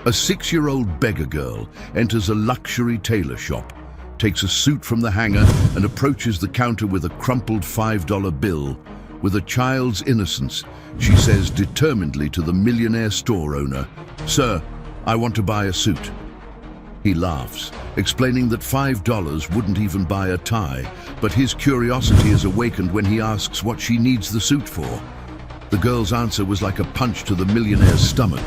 A 6-year-old beggar girl enters a luxury tailor shop, takes a suit from the hanger and approaches the counter with a crumpled $5 bill. With a child's innocence, she says determinedly to the Millionaire store owner, "Sir, I want to buy a suit." He laughs, explaining that $5 wouldn't even buy a tie, but his curiosity is awakened when he asks what she needs the suit for. The girl's answer was like a punch to the millionaire's stomach,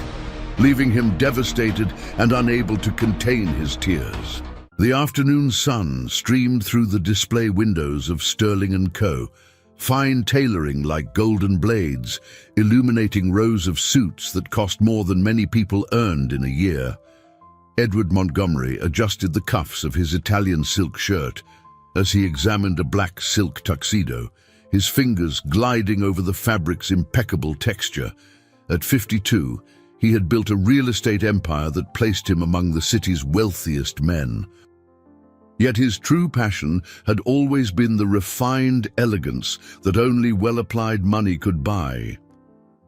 leaving him devastated and unable to contain his tears. The afternoon sun streamed through the display windows of Sterling & Co., fine tailoring like golden blades, illuminating rows of suits that cost more than many people earned in a year. Edward Montgomery adjusted the cuffs of his Italian silk shirt as he examined a black silk tuxedo, his fingers gliding over the fabric's impeccable texture. At 52, he had built a real estate empire that placed him among the city's wealthiest men. Yet his true passion had always been the refined elegance that only well-applied money could buy.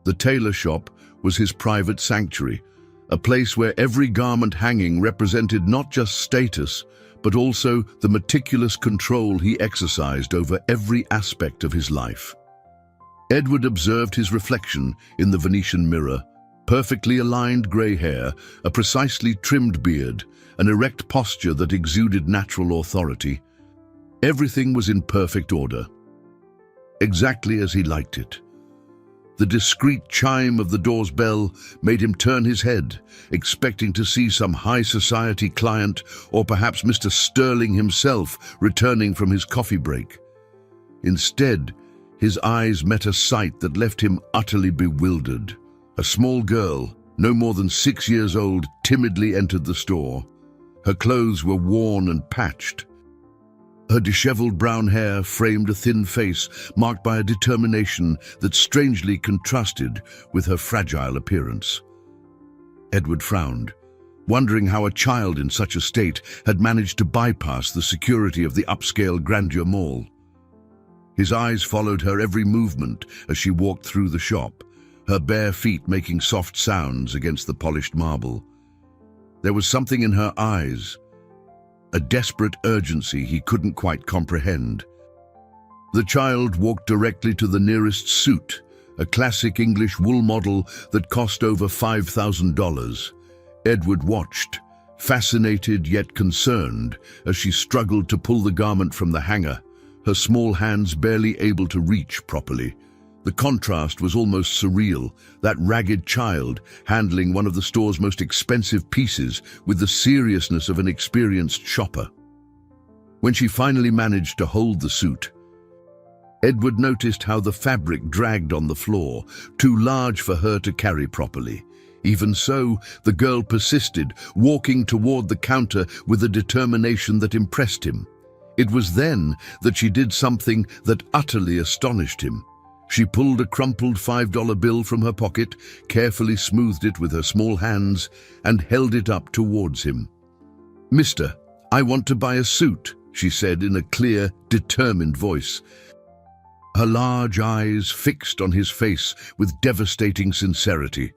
The tailor shop was his private sanctuary, a place where every garment hanging represented not just status, but also the meticulous control he exercised over every aspect of his life. Edward observed his reflection in the Venetian mirror: perfectly aligned grey hair, a precisely trimmed beard, an erect posture that exuded natural authority. Everything was in perfect order, exactly as he liked it. The discreet chime of the door's bell made him turn his head, expecting to see some high society client or perhaps Mr. Sterling himself returning from his coffee break. Instead, his eyes met a sight that left him utterly bewildered. A small girl, no more than 6 years old, timidly entered the store. Her clothes were worn and patched. Her disheveled brown hair framed a thin face marked by a determination that strangely contrasted with her fragile appearance. Edward frowned, wondering how a child in such a state had managed to bypass the security of the upscale Grandeur Mall. His eyes followed her every movement as she walked through the shop, her bare feet making soft sounds against the polished marble. There was something in her eyes, a desperate urgency he couldn't quite comprehend. The child walked directly to the nearest suit, a classic English wool model that cost over $5,000. Edward watched, fascinated yet concerned, as she struggled to pull the garment from the hanger, her small hands barely able to reach properly. The contrast was almost surreal, that ragged child handling one of the store's most expensive pieces with the seriousness of an experienced shopper. When she finally managed to hold the suit, Edward noticed how the fabric dragged on the floor, too large for her to carry properly. Even so, the girl persisted, walking toward the counter with a determination that impressed him. It was then that she did something that utterly astonished him. She pulled a crumpled $5 bill from her pocket, carefully smoothed it with her small hands, and held it up towards him. "Mister, I want to buy a suit," she said in a clear, determined voice. Her large eyes fixed on his face with devastating sincerity.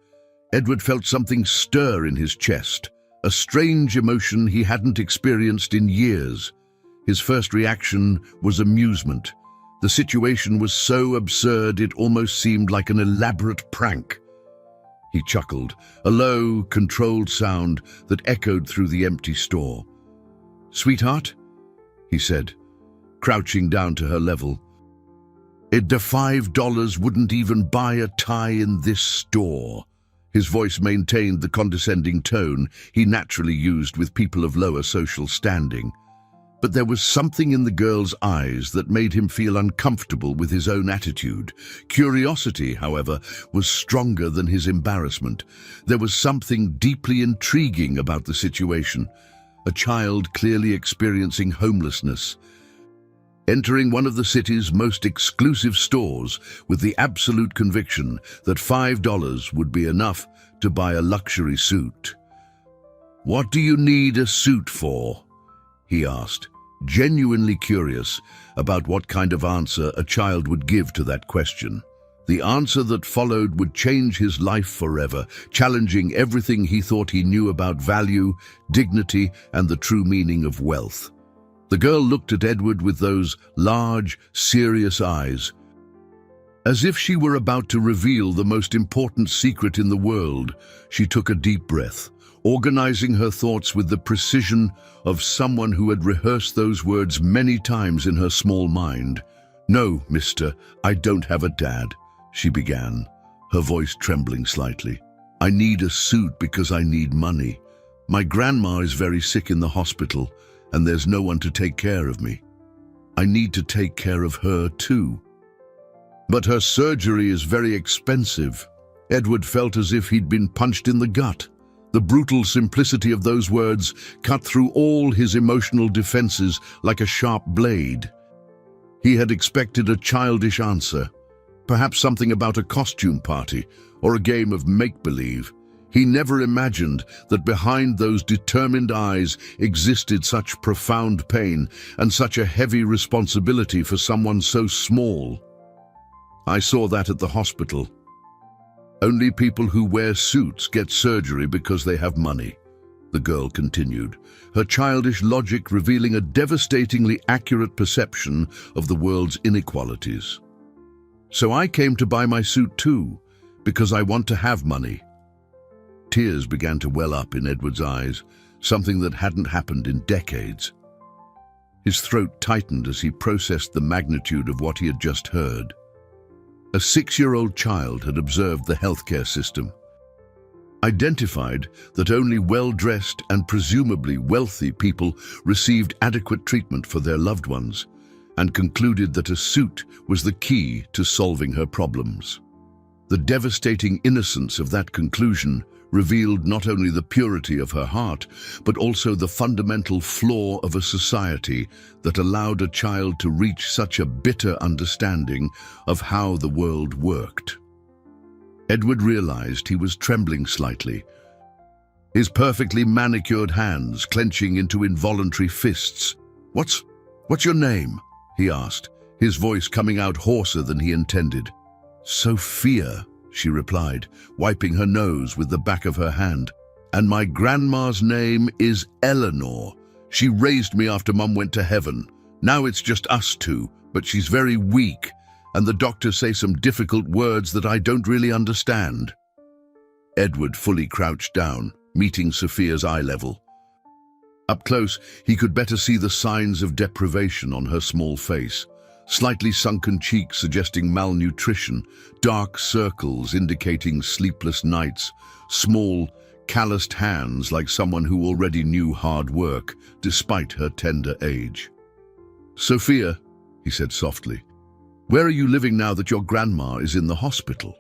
Edward felt something stir in his chest, a strange emotion he hadn't experienced in years. His first reaction was amusement. The situation was so absurd it almost seemed like an elaborate prank. He chuckled, a low, controlled sound that echoed through the empty store. "Sweetheart," he said, crouching down to her level. "The $5 wouldn't even buy a tie in this store." His voice maintained the condescending tone he naturally used with people of lower social standing. But there was something in the girl's eyes that made him feel uncomfortable with his own attitude. Curiosity, however, was stronger than his embarrassment. There was something deeply intriguing about the situation. A child clearly experiencing homelessness, entering one of the city's most exclusive stores with the absolute conviction that $5 would be enough to buy a luxury suit. "What do you need a suit for?" he asked, genuinely curious about what kind of answer a child would give to that question. The answer that followed would change his life forever, challenging everything he thought he knew about value, dignity, and the true meaning of wealth. The girl looked at Edward with those large, serious eyes, as if she were about to reveal the most important secret in the world. She took a deep breath, organizing her thoughts with the precision of someone who had rehearsed those words many times in her small mind. "No, mister, I don't have a dad," she began, her voice trembling slightly. "I need a suit because I need money. My grandma is very sick in the hospital, and there's no one to take care of me. I need to take care of her too. But her surgery is very expensive." Edward felt as if he'd been punched in the gut. The brutal simplicity of those words cut through all his emotional defenses like a sharp blade. He had expected a childish answer, perhaps something about a costume party or a game of make-believe. He never imagined that behind those determined eyes existed such profound pain and such a heavy responsibility for someone so small. "I saw that at the hospital. Only people who wear suits get surgery because they have money," the girl continued, her childish logic revealing a devastatingly accurate perception of the world's inequalities. "So I came to buy my suit too, because I want to have money." Tears began to well up in Edward's eyes, something that hadn't happened in decades. His throat tightened as he processed the magnitude of what he had just heard. A 6-year-old child had observed the healthcare system, identified that only well-dressed and presumably wealthy people received adequate treatment for their loved ones, and concluded that a suit was the key to solving her problems. The devastating innocence of that conclusion revealed not only the purity of her heart, but also the fundamental flaw of a society that allowed a child to reach such a bitter understanding of how the world worked. Edward realized he was trembling slightly, his perfectly manicured hands clenching into involuntary fists. What's your name?" he asked, his voice coming out hoarser than he intended. "Sophia," she replied, wiping her nose with the back of her hand. "And my grandma's name is Eleanor. She raised me after Mum went to heaven. Now it's just us two, but she's very weak, and the doctors say some difficult words that I don't really understand." Edward fully crouched down, meeting Sophia's eye level. Up close, he could better see the signs of deprivation on her small face. Slightly sunken cheeks suggesting malnutrition, dark circles indicating sleepless nights, small, calloused hands like someone who already knew hard work, despite her tender age. "Sophia," he said softly, "where are you living now that your grandma is in the hospital?"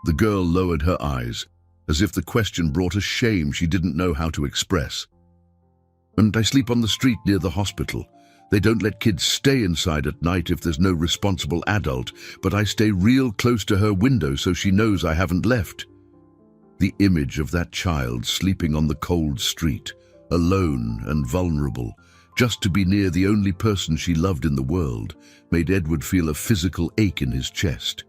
The girl lowered her eyes, as if the question brought a shame she didn't know how to express. "And I sleep on the street near the hospital. They don't let kids stay inside at night if there's no responsible adult, but I stay real close to her window so she knows I haven't left." The image of that child sleeping on the cold street, alone and vulnerable, just to be near the only person she loved in the world, made Edward feel a physical ache in his chest.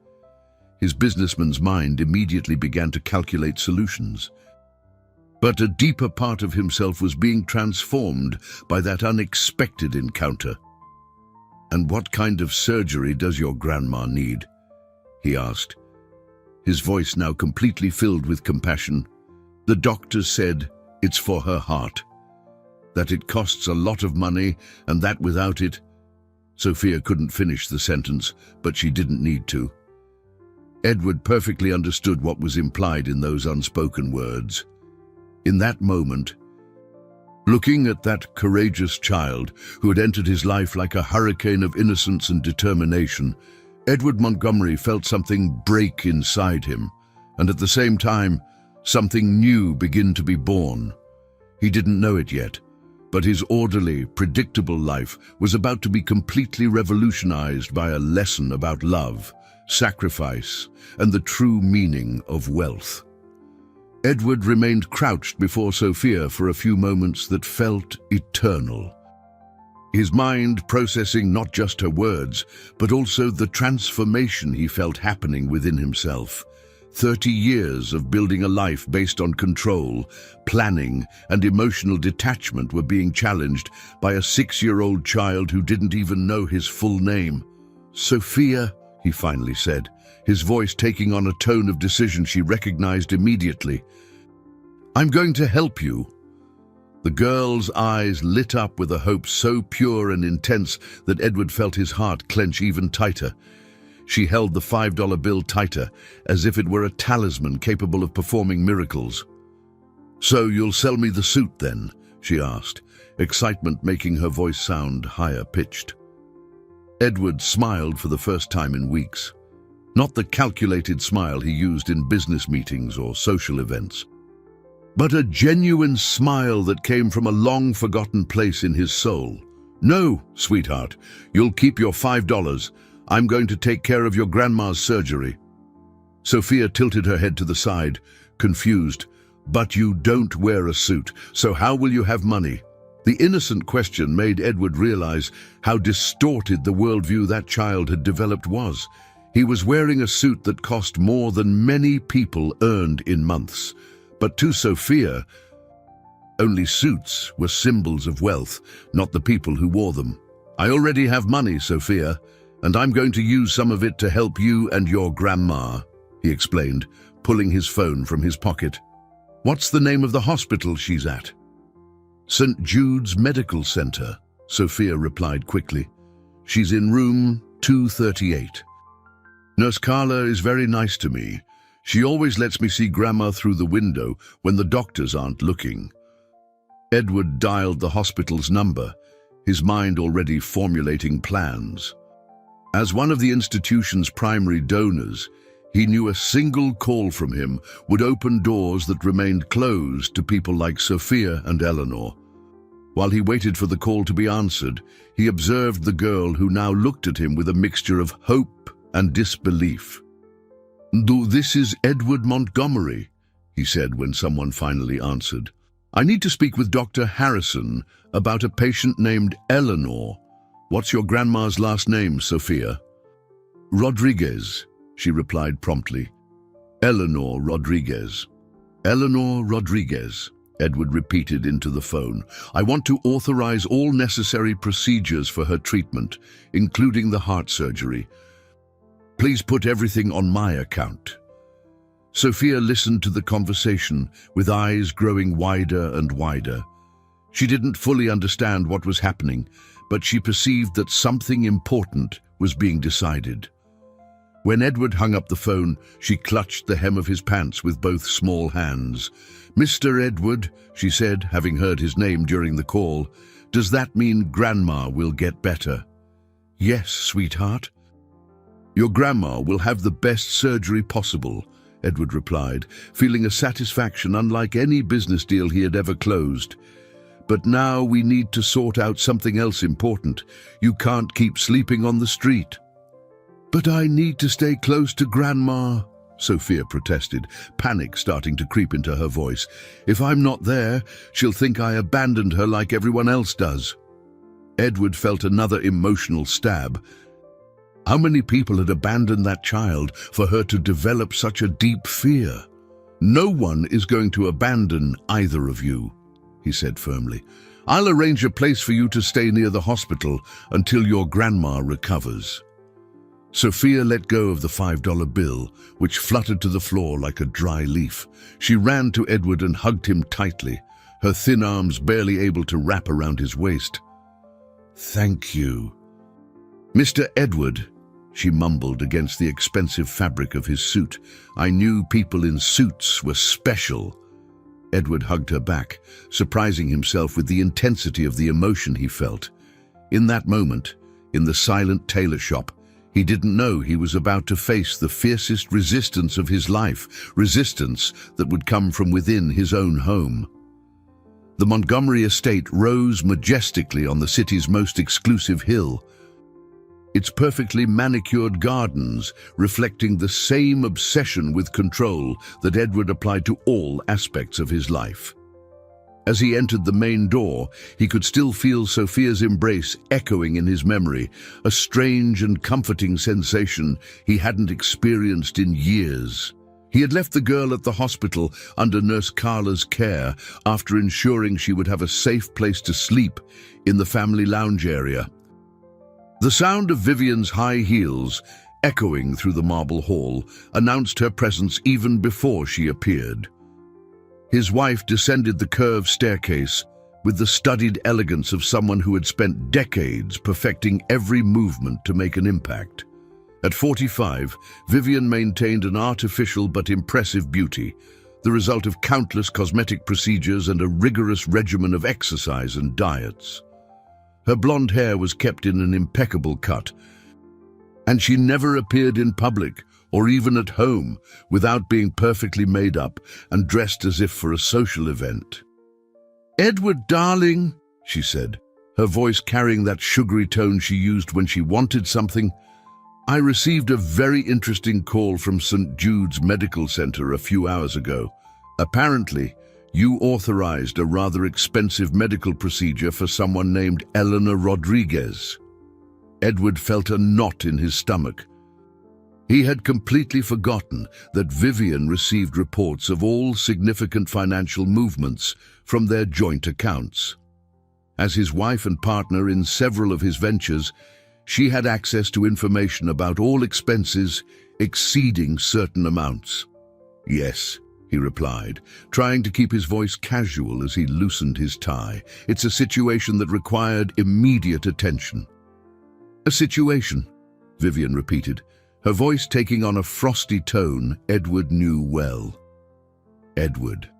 His businessman's mind immediately began to calculate solutions. But a deeper part of himself was being transformed by that unexpected encounter. "And what kind of surgery does your grandma need?" he asked, his voice now completely filled with compassion. "The doctors said it's for her heart, that it costs a lot of money, and that without it—" Sophia couldn't finish the sentence, but she didn't need to. Edward perfectly understood what was implied in those unspoken words. In that moment, looking at that courageous child who had entered his life like a hurricane of innocence and determination, Edward Montgomery felt something break inside him, and at the same time, something new begin to be born. He didn't know it yet, but his orderly, predictable life was about to be completely revolutionized by a lesson about love, sacrifice, and the true meaning of wealth. Edward remained crouched before Sophia for a few moments that felt eternal. his mind processing not just her words, but also the transformation he felt happening within himself. 30 years of building a life based on control, planning, and emotional detachment were being challenged by a 6-year-old child who didn't even know his full name. "Sophia," he finally said, his voice taking on a tone of decision she recognized immediately. "I'm going to help you." The girl's eyes lit up with a hope so pure and intense that Edward felt his heart clench even tighter. She held the $5 bill tighter, as if it were a talisman capable of performing miracles. "So you'll sell me the suit then?" she asked, excitement making her voice sound higher-pitched. Edward smiled for the first time in weeks. Not the calculated smile he used in business meetings or social events, but a genuine smile that came from a long-forgotten place in his soul. "No, sweetheart, you'll keep your $5. I'm going to take care of your grandma's surgery." Sophia tilted her head to the side, confused. "But you don't wear a suit, so how will you have money?" The innocent question made Edward realize how distorted the worldview that child had developed was. He was wearing a suit that cost more than many people earned in months. But to Sophia, only suits were symbols of wealth, not the people who wore them. "I already have money, Sophia, and I'm going to use some of it to help you and your grandma," he explained, pulling his phone from his pocket. "What's the name of the hospital she's at?" "St. Jude's Medical Center," Sophia replied quickly. "She's in room 238. Nurse Carla is very nice to me. She always lets me see Grandma through the window when the doctors aren't looking." Edward dialed the hospital's number, his mind already formulating plans. As one of the institution's primary donors, he knew a single call from him would open doors that remained closed to people like Sophia and Eleanor. While he waited for the call to be answered, he observed the girl who now looked at him with a mixture of hope and disbelief. "This is Edward Montgomery," he said when someone finally answered. "I need to speak with Dr. Harrison about a patient named Eleanor. What's your grandma's last name, Sophia?" "Rodriguez," she replied promptly. "Eleanor Rodriguez." "Eleanor Rodriguez," Edward repeated into the phone. "I want to authorize all necessary procedures for her treatment, including the heart surgery. Please put everything on my account." Sophia listened to the conversation with eyes growing wider and wider. She didn't fully understand what was happening, but she perceived that something important was being decided. When Edward hung up the phone, she clutched the hem of his pants with both small hands. "Mr. Edward," she said, having heard his name during the call, "does that mean Grandma will get better?" "Yes, sweetheart." "Your grandma will have the best surgery possible," Edward replied, feeling a satisfaction unlike any business deal he had ever closed. "But now we need to sort out something else important. You can't keep sleeping on the street." "But I need to stay close to Grandma," Sophia protested, panic starting to creep into her voice. "If I'm not there, she'll think I abandoned her like everyone else does." Edward felt another emotional stab. How many people had abandoned that child for her to develop such a deep fear? "No one is going to abandon either of you," he said firmly. "I'll arrange a place for you to stay near the hospital until your grandma recovers." Sophia let go of the $5 bill, which fluttered to the floor like a dry leaf. She ran to Edward and hugged him tightly, her thin arms barely able to wrap around his waist. "Thank you." "Mr. Edward," she mumbled against the expensive fabric of his suit. "I knew people in suits were special." Edward hugged her back, surprising himself with the intensity of the emotion he felt. In that moment, in the silent tailor shop, he didn't know he was about to face the fiercest resistance of his life, resistance that would come from within his own home. The Montgomery estate rose majestically on the city's most exclusive hill, its perfectly manicured gardens reflecting the same obsession with control that Edward applied to all aspects of his life. As he entered the main door, he could still feel Sophia's embrace echoing in his memory, a strange and comforting sensation he hadn't experienced in years. He had left the girl at the hospital under Nurse Carla's care after ensuring she would have a safe place to sleep in the family lounge area. The sound of Vivian's high heels, echoing through the marble hall, announced her presence even before she appeared. His wife descended the curved staircase with the studied elegance of someone who had spent decades perfecting every movement to make an impact. At 45, Vivian maintained an artificial but impressive beauty, the result of countless cosmetic procedures and a rigorous regimen of exercise and diets. Her blonde hair was kept in an impeccable cut, and she never appeared in public or even at home without being perfectly made up and dressed as if for a social event. "Edward, darling," she said, her voice carrying that sugary tone she used when she wanted something, "I received a very interesting call from St. Jude's Medical Center a few hours ago. Apparently, you authorized a rather expensive medical procedure for someone named Eleanor Rodriguez." Edward felt a knot in his stomach. He had completely forgotten that Vivian received reports of all significant financial movements from their joint accounts. As his wife and partner in several of his ventures, she had access to information about all expenses exceeding certain amounts. "Yes," he replied, trying to keep his voice casual as he loosened his tie. "It's a situation that required immediate attention." "A situation," Vivian repeated, her voice taking on a frosty tone Edward knew well. "Edward,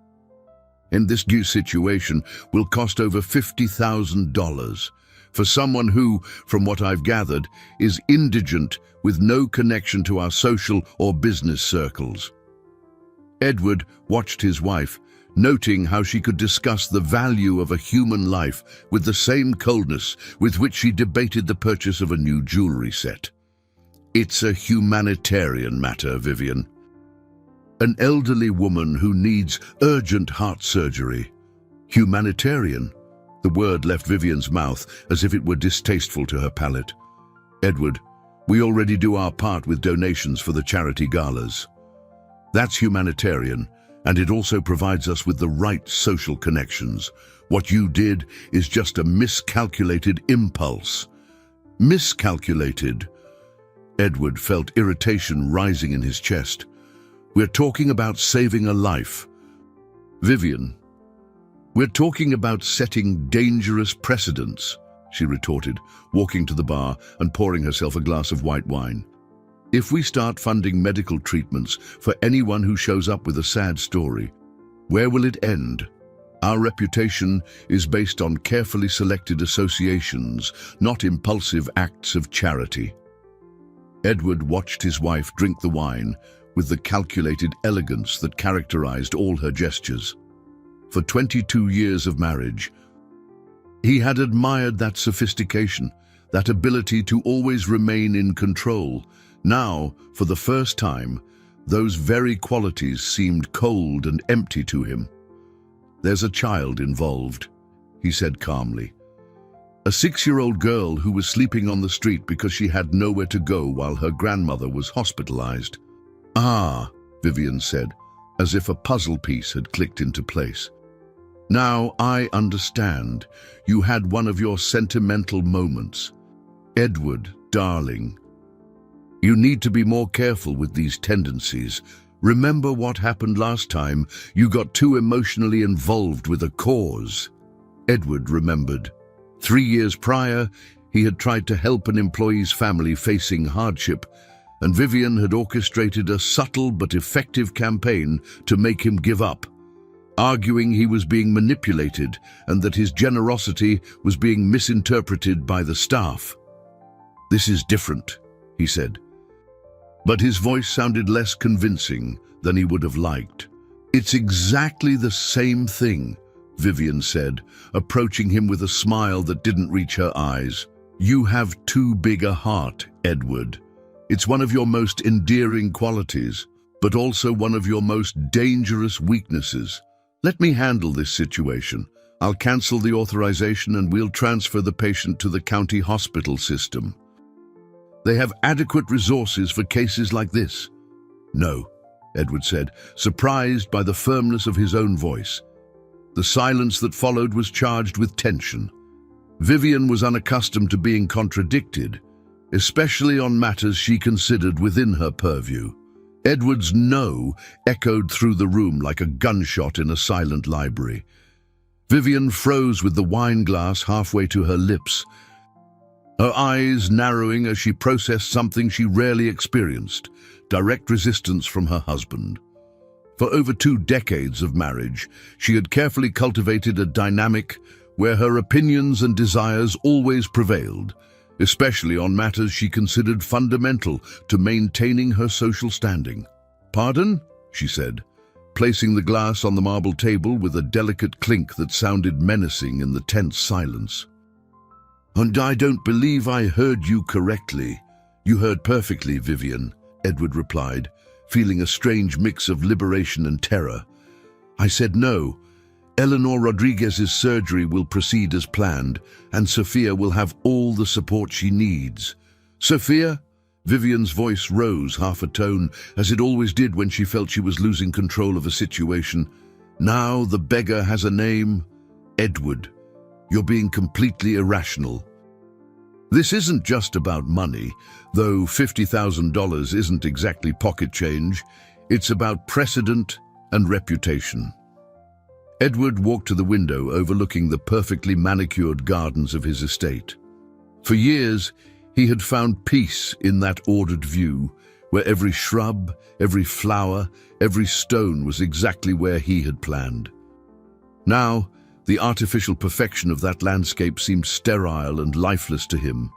in this new situation will cost over $50,000 for someone who, from what I've gathered, is indigent with no connection to our social or business circles." Edward watched his wife, noting how she could discuss the value of a human life with the same coldness with which she debated the purchase of a new jewelry set. "It's a humanitarian matter, Vivian. An elderly woman who needs urgent heart surgery." Humanitarian? The word left Vivian's mouth as if it were distasteful to her palate. "Edward, we already do our part with donations for the charity galas. That's humanitarian, and it also provides us with the right social connections. What you did is just a miscalculated impulse." "Miscalculated?" Edward felt irritation rising in his chest. "We're talking about saving a life. Vivian, we're talking about setting dangerous precedents," she retorted, walking to the bar and pouring herself a glass of white wine. "If we start funding medical treatments for anyone who shows up with a sad story, where will it end? Our reputation is based on carefully selected associations, not impulsive acts of charity." Edward watched his wife drink the wine with the calculated elegance that characterized all her gestures. For 22 years of marriage, he had admired that sophistication, that ability to always remain in control. Now, for the first time, those very qualities seemed cold and empty to him. "There's a child involved," he said calmly. "A 6-year-old girl who was sleeping on the street because she had nowhere to go while her grandmother was hospitalized." "Ah," Vivian said, as if a puzzle piece had clicked into place. "Now I understand. You had one of your sentimental moments. Edward, darling, you need to be more careful with these tendencies. Remember what happened last time you got too emotionally involved with a cause." Edward remembered. 3 years prior, he had tried to help an employee's family facing hardship, and Vivian had orchestrated a subtle but effective campaign to make him give up, arguing he was being manipulated and that his generosity was being misinterpreted by the staff. "This is different," he said. But his voice sounded less convincing than he would have liked. "It's exactly the same thing," Vivian said, approaching him with a smile that didn't reach her eyes. "You have too big a heart, Edward. It's one of your most endearing qualities, but also one of your most dangerous weaknesses. Let me handle this situation. I'll cancel the authorization and we'll transfer the patient to the county hospital system. They have adequate resources for cases like this. No, Edward said, surprised by the firmness of his own voice. The silence that followed was charged with tension. Vivian was unaccustomed to being contradicted, especially on matters she considered within her purview. Edward's no echoed through the room like a gunshot in a silent library. Vivian froze with the wine glass halfway to her lips, her eyes narrowing as she processed something she rarely experienced, direct resistance from her husband. For over 2 decades of marriage, she had carefully cultivated a dynamic where her opinions and desires always prevailed, especially on matters she considered fundamental to maintaining her social standing. "Pardon?" she said, placing the glass on the marble table with a delicate clink that sounded menacing in the tense silence. "And I don't believe I heard you correctly." "You heard perfectly, Vivian," Edward replied, feeling a strange mix of liberation and terror. "I said no. Eleanor Rodriguez's surgery will proceed as planned, and Sophia will have all the support she needs." "Sophia?" Vivian's voice rose half a tone, as it always did when she felt she was losing control of a situation. "Now the beggar has a name. Edward, you're being completely irrational. This isn't just about money, though $50,000 isn't exactly pocket change. It's about precedent and reputation." Edward walked to the window overlooking the perfectly manicured gardens of his estate. For years, he had found peace in that ordered view, where every shrub, every flower, every stone was exactly where he had planned. Now, the artificial perfection of that landscape seemed sterile and lifeless to him,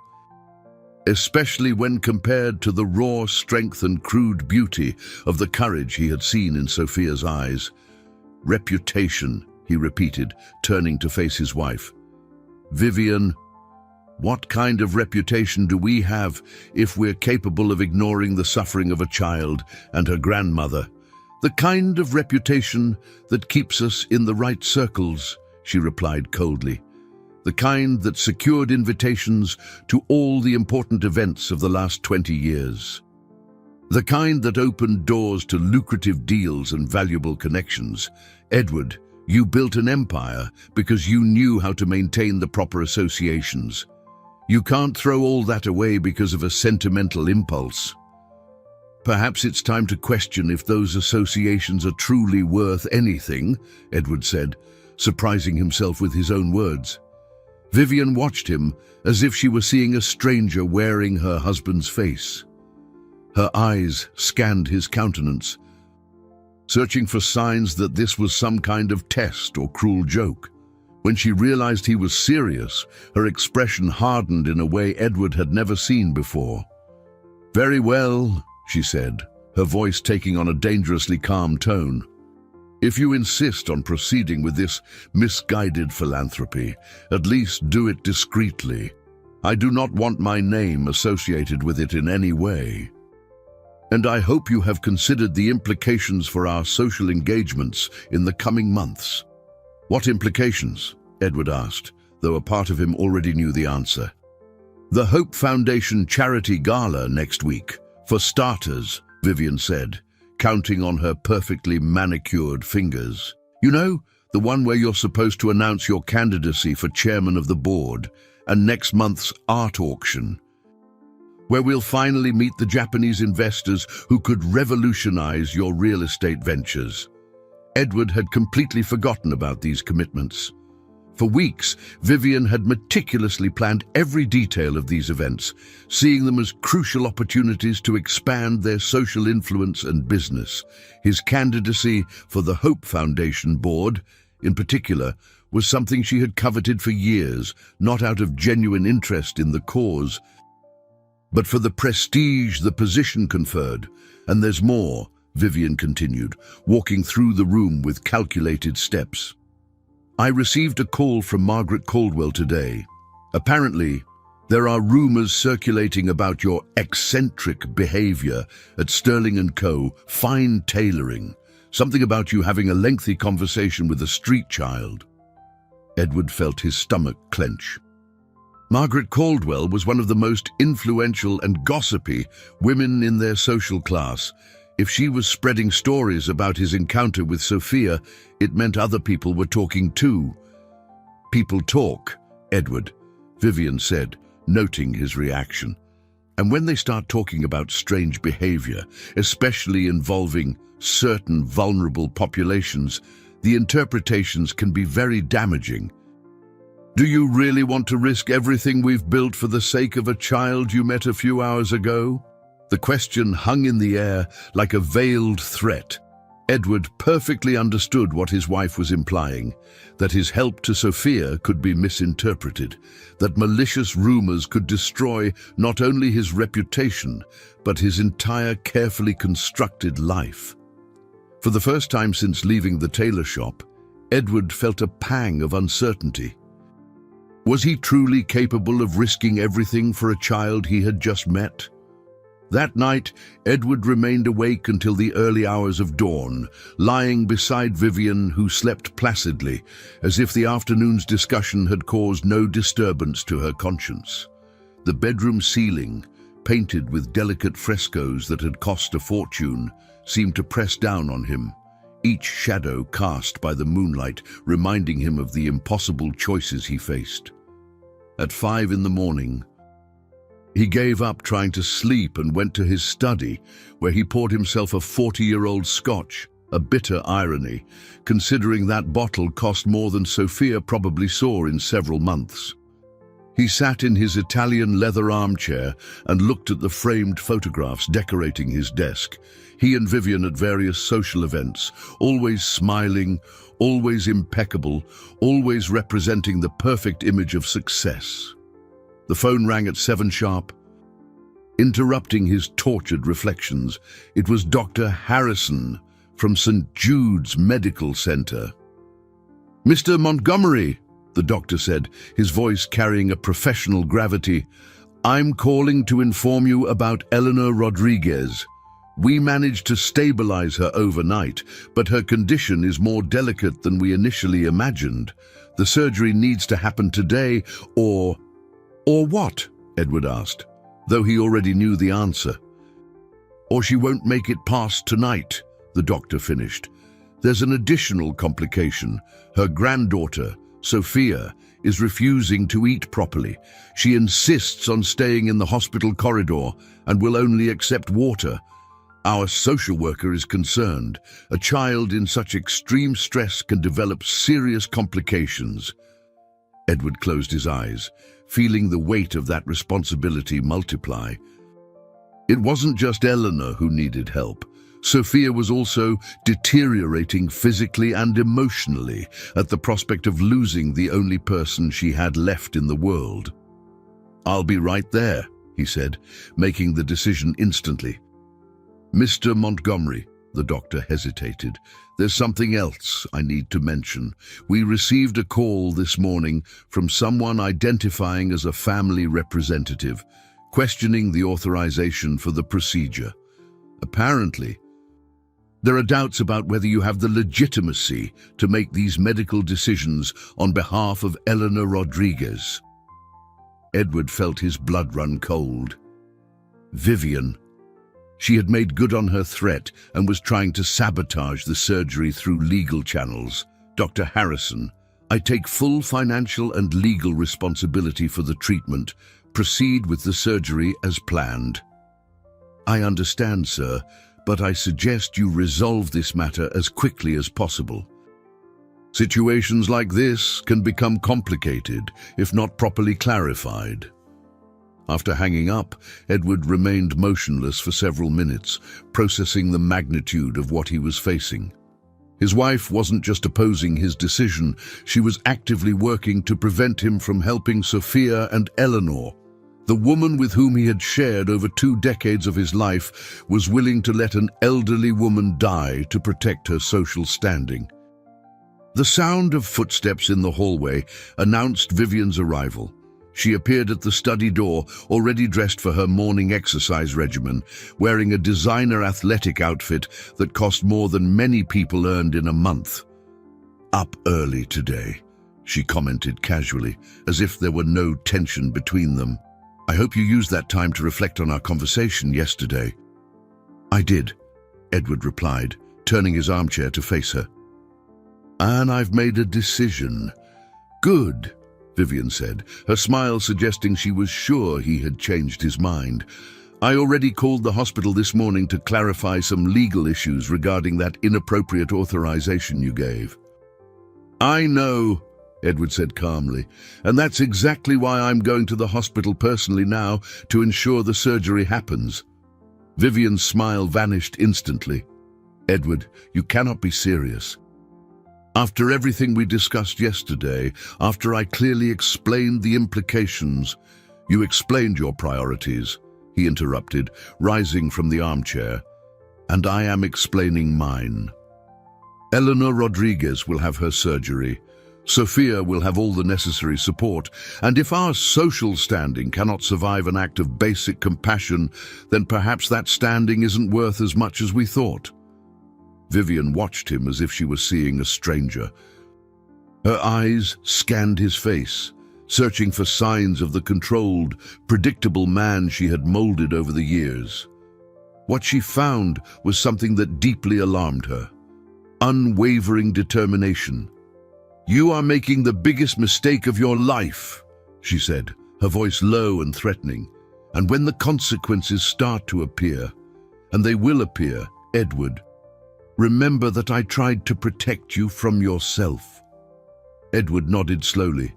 especially when compared to the raw strength and crude beauty of the courage he had seen in Sophia's eyes. "Reputation," he repeated, turning to face his wife. "Vivian, what kind of reputation do we have if we're capable of ignoring the suffering of a child and her grandmother? The kind of reputation that keeps us in the right circles," she replied coldly. "The kind that secured invitations to all the important events of the last 20 years. The kind that opened doors to lucrative deals and valuable connections. Edward, you built an empire because you knew how to maintain the proper associations. You can't throw all that away because of a sentimental impulse." "Perhaps it's time to question if those associations are truly worth anything," Edward said, surprising himself with his own words. Vivian watched him as if she were seeing a stranger wearing her husband's face. Her eyes scanned his countenance, searching for signs that this was some kind of test or cruel joke. When she realized he was serious, her expression hardened in a way Edward had never seen before. "Very well," she said, her voice taking on a dangerously calm tone. "If you insist on proceeding with this misguided philanthropy, at least do it discreetly. I do not want my name associated with it in any way. And I hope you have considered the implications for our social engagements in the coming months." "What implications?" Edward asked, though a part of him already knew the answer. "The Hope Foundation charity gala next week, for starters," Vivian said, counting on her perfectly manicured fingers. "You know, the one where you're supposed to announce your candidacy for chairman of the board, and next month's art auction, where we'll finally meet the Japanese investors who could revolutionize your real estate ventures." Edward had completely forgotten about these commitments. For weeks, Vivian had meticulously planned every detail of these events, seeing them as crucial opportunities to expand their social influence and business. His candidacy for the Hope Foundation board, in particular, was something she had coveted for years, not out of genuine interest in the cause, but for the prestige the position conferred. "And there's more," Vivian continued, walking through the room with calculated steps. "I received a call from Margaret Caldwell today. Apparently, there are rumors circulating about your eccentric behavior at Sterling & Co. Fine Tailoring, Something about you having a lengthy conversation with a street child." Edward felt his stomach clench. Margaret Caldwell was one of the most influential and gossipy women in their social class. If she was spreading stories about his encounter with Sophia, it meant other people were talking too. "People talk, Edward," Vivian said, noting his reaction. "And when they start talking about strange behavior, especially involving certain vulnerable populations, the interpretations can be very damaging. Do you really want to risk everything we've built for the sake of a child you met a few hours ago?" The question hung in the air like a veiled threat. Edward perfectly understood what his wife was implying, that his help to Sophia could be misinterpreted, that malicious rumors could destroy not only his reputation, but his entire carefully constructed life. For the first time since leaving the tailor shop, Edward felt a pang of uncertainty. Was he truly capable of risking everything for a child he had just met? That night, Edward remained awake until the early hours of dawn, lying beside Vivian, who slept placidly, as if the afternoon's discussion had caused no disturbance to her conscience. The bedroom ceiling, painted with delicate frescoes that had cost a fortune, seemed to press down on him, each shadow cast by the moonlight reminding him of the impossible choices he faced. At 5 in the morning, he gave up trying to sleep and went to his study, where he poured himself a 40-year-old scotch, a bitter irony, considering that bottle cost more than Sophia probably saw in several months. He sat in his Italian leather armchair and looked at the framed photographs decorating his desk. He and Vivian at various social events, always smiling, always impeccable, always representing the perfect image of success. The phone rang at 7 sharp. Interrupting his tortured reflections, it was Dr. Harrison from St. Jude's Medical Center. "Mr. Montgomery," the doctor said, his voice carrying a professional gravity, "I'm calling to inform you about Eleanor Rodriguez. We managed to stabilize her overnight, but her condition is more delicate than we initially imagined. The surgery needs to happen today or what?" Edward asked, though he already knew the answer. "Or she won't make it past tonight," the doctor finished. "There's an additional complication. Her granddaughter, Sophia, is refusing to eat properly. She insists on staying in the hospital corridor and will only accept water. Our social worker is concerned. A child in such extreme stress can develop serious complications." Edward closed his eyes, feeling the weight of that responsibility multiply. It wasn't just Eleanor who needed help. Sophia was also deteriorating physically and emotionally at the prospect of losing the only person she had left in the world. "I'll be right there," he said, making the decision instantly. "Mr. Montgomery," the doctor hesitated, "there's something else I need to mention. We received a call this morning from someone identifying as a family representative, questioning the authorization for the procedure. Apparently, there are doubts about whether you have the legitimacy to make these medical decisions on behalf of Eleanor Rodriguez." Edward felt his blood run cold. Vivian. She had made good on her threat and was trying to sabotage the surgery through legal channels. "Dr. Harrison, I take full financial and legal responsibility for the treatment. Proceed with the surgery as planned." "I understand, sir, but I suggest you resolve this matter as quickly as possible. Situations like this can become complicated if not properly clarified." After hanging up, Edward remained motionless for several minutes, processing the magnitude of what he was facing. His wife wasn't just opposing his decision, she was actively working to prevent him from helping Sophia and Eleanor. The woman with whom he had shared over 2 decades of his life was willing to let an elderly woman die to protect her social standing. The sound of footsteps in the hallway announced Vivian's arrival. She appeared at the study door, already dressed for her morning exercise regimen, wearing a designer athletic outfit that cost more than many people earned in a month. "Up early today," she commented casually, as if there were no tension between them. "I hope you used that time to reflect on our conversation yesterday." "I did," Edward replied, turning his armchair to face her. "And I've made a decision." "Good," Vivian said, her smile suggesting she was sure he had changed his mind. "I already called the hospital this morning to clarify some legal issues regarding that inappropriate authorization you gave." "I know," Edward said calmly, "and that's exactly why I'm going to the hospital personally now to ensure the surgery happens." Vivian's smile vanished instantly. "Edward, you cannot be serious. After everything we discussed yesterday, after I clearly explained the implications—" "You explained your priorities," he interrupted, rising from the armchair, "and I am explaining mine. Eleanor Rodriguez will have her surgery. Sophia will have all the necessary support, and if our social standing cannot survive an act of basic compassion, then perhaps that standing isn't worth as much as we thought." Vivian watched him as if she were seeing a stranger. Her eyes scanned his face, searching for signs of the controlled, predictable man she had molded over the years. What she found was something that deeply alarmed her: unwavering determination. "You are making the biggest mistake of your life," she said, her voice low and threatening. "And when the consequences start to appear, and they will appear, Edward, remember that I tried to protect you from yourself." Edward nodded slowly.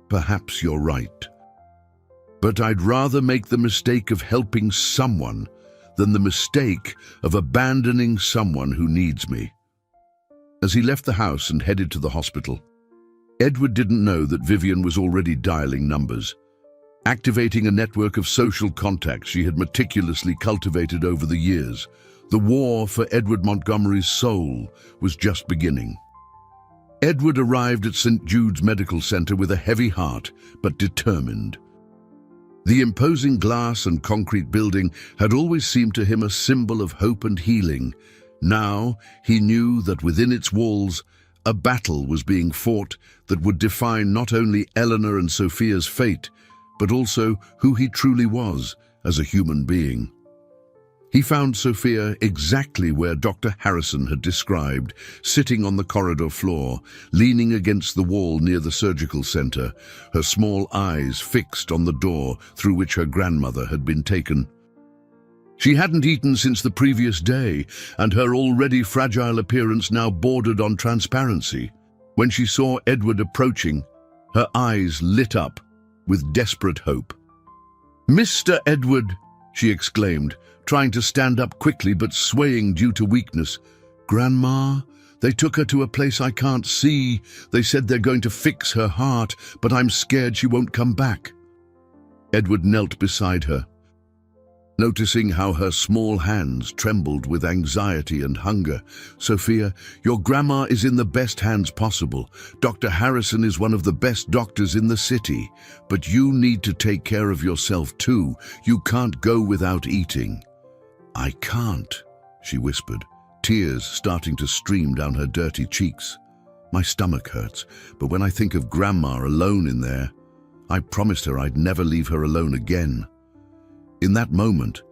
"Perhaps you're right. But I'd rather make the mistake of helping someone than the mistake of abandoning someone who needs me." As he left the house and headed to the hospital, Edward didn't know that Vivian was already dialing numbers, activating a network of social contacts she had meticulously cultivated over the years. The war for Edward Montgomery's soul was just beginning. Edward arrived at St. Jude's Medical Center with a heavy heart, but determined. The imposing glass and concrete building had always seemed to him a symbol of hope and healing. Now he knew that within its walls, a battle was being fought that would define not only Eleanor and Sophia's fate, but also who he truly was as a human being. He found Sophia exactly where Dr. Harrison had described, sitting on the corridor floor, leaning against the wall near the surgical center, her small eyes fixed on the door through which her grandmother had been taken. She hadn't eaten since the previous day, and her already fragile appearance now bordered on transparency. When she saw Edward approaching, her eyes lit up with desperate hope. "Mr. Edward," she exclaimed, trying to stand up quickly but swaying due to weakness. "Grandma, they took her to a place I can't see. They said they're going to fix her heart, but I'm scared she won't come back." Edward knelt beside her, noticing how her small hands trembled with anxiety and hunger. "Sophia, your grandma is in the best hands possible. Dr. Harrison is one of the best doctors in the city. But you need to take care of yourself too. You can't go without eating." "I can't," she whispered, tears starting to stream down her dirty cheeks. "My stomach hurts, but when I think of Grandma alone in there, I promised her I'd never leave her alone again." In that moment,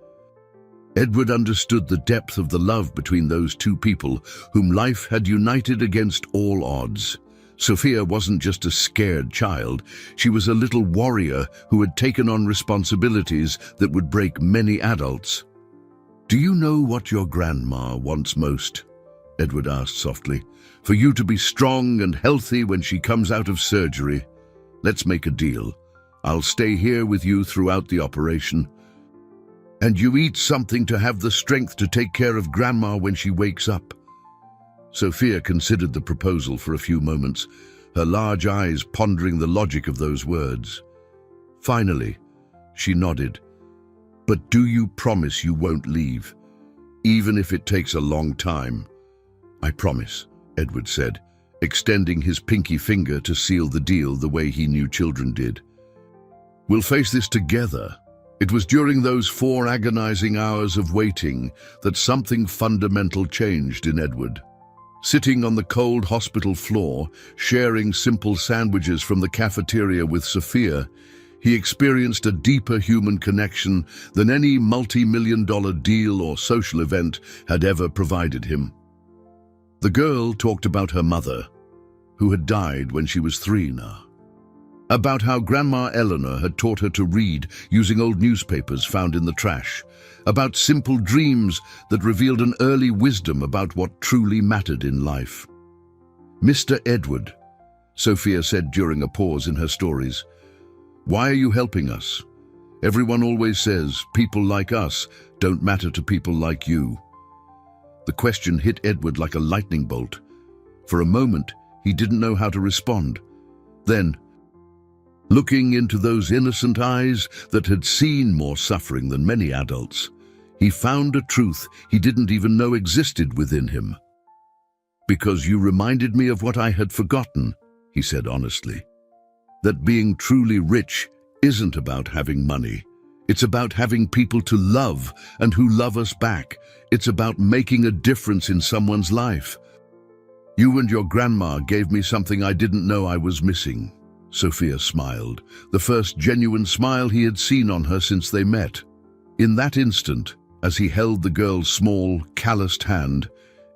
Edward understood the depth of the love between those two people whom life had united against all odds. Sophia wasn't just a scared child, she was a little warrior who had taken on responsibilities that would break many adults. "Do you know what your grandma wants most?" Edward asked softly. "For you to be strong and healthy when she comes out of surgery. Let's make a deal. I'll stay here with you throughout the operation, and you eat something to have the strength to take care of Grandma when she wakes up." Sophia considered the proposal for a few moments, her large eyes pondering the logic of those words. Finally, she nodded. "But do you promise you won't leave, even if it takes a long time?" "I promise," Edward said, extending his pinky finger to seal the deal the way he knew children did. We'll face this together. It was during those 4 agonizing hours of waiting that something fundamental changed in Edward. Sitting on the cold hospital floor, sharing simple sandwiches from the cafeteria with Sophia, he experienced a deeper human connection than any multi-million-dollar deal or social event had ever provided him. The girl talked about her mother, who had died when she was 3 now. About how Grandma Eleanor had taught her to read using old newspapers found in the trash. About simple dreams that revealed an early wisdom about what truly mattered in life. "Mr. Edward," Sophia said during a pause in her stories, "why are you helping us? Everyone always says people like us don't matter to people like you." The question hit Edward like a lightning bolt. For a moment, he didn't know how to respond. Then, looking into those innocent eyes that had seen more suffering than many adults, he found a truth he didn't even know existed within him. "Because you reminded me of what I had forgotten," he said honestly. "That being truly rich isn't about having money. It's about having people to love and who love us back. It's about making a difference in someone's life. You and your grandma gave me something I didn't know I was missing." Sophia smiled, the first genuine smile he had seen on her since they met. In that instant, as he held the girl's small, calloused hand,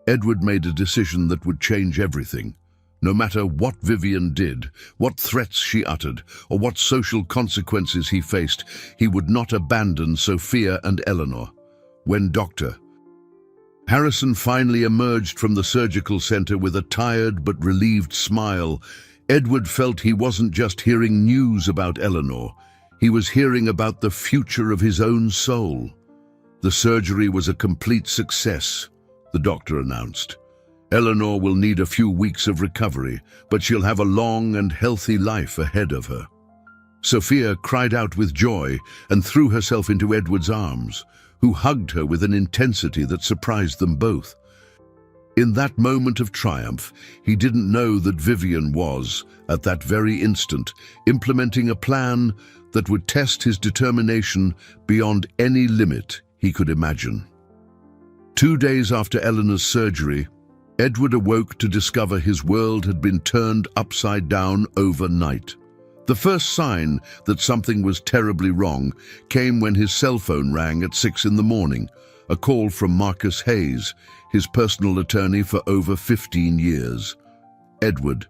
Edward made a decision that would change everything. No matter what Vivian did, what threats she uttered, or what social consequences he faced, he would not abandon Sophia and Eleanor. When Dr. Harrison finally emerged from the surgical center with a tired but relieved smile, Edward felt he wasn't just hearing news about Eleanor, he was hearing about the future of his own soul. The surgery was a complete success, the doctor announced. Eleanor will need a few weeks of recovery, but she'll have a long and healthy life ahead of her. Sophia cried out with joy and threw herself into Edward's arms, who hugged her with an intensity that surprised them both. In that moment of triumph, he didn't know that Vivian was, at that very instant, implementing a plan that would test his determination beyond any limit he could imagine. 2 days after Eleanor's surgery, Edward awoke to discover his world had been turned upside down overnight. The first sign that something was terribly wrong came when his cell phone rang at 6 in the morning, a call from Marcus Hayes, his personal attorney for over 15 years. "Edward,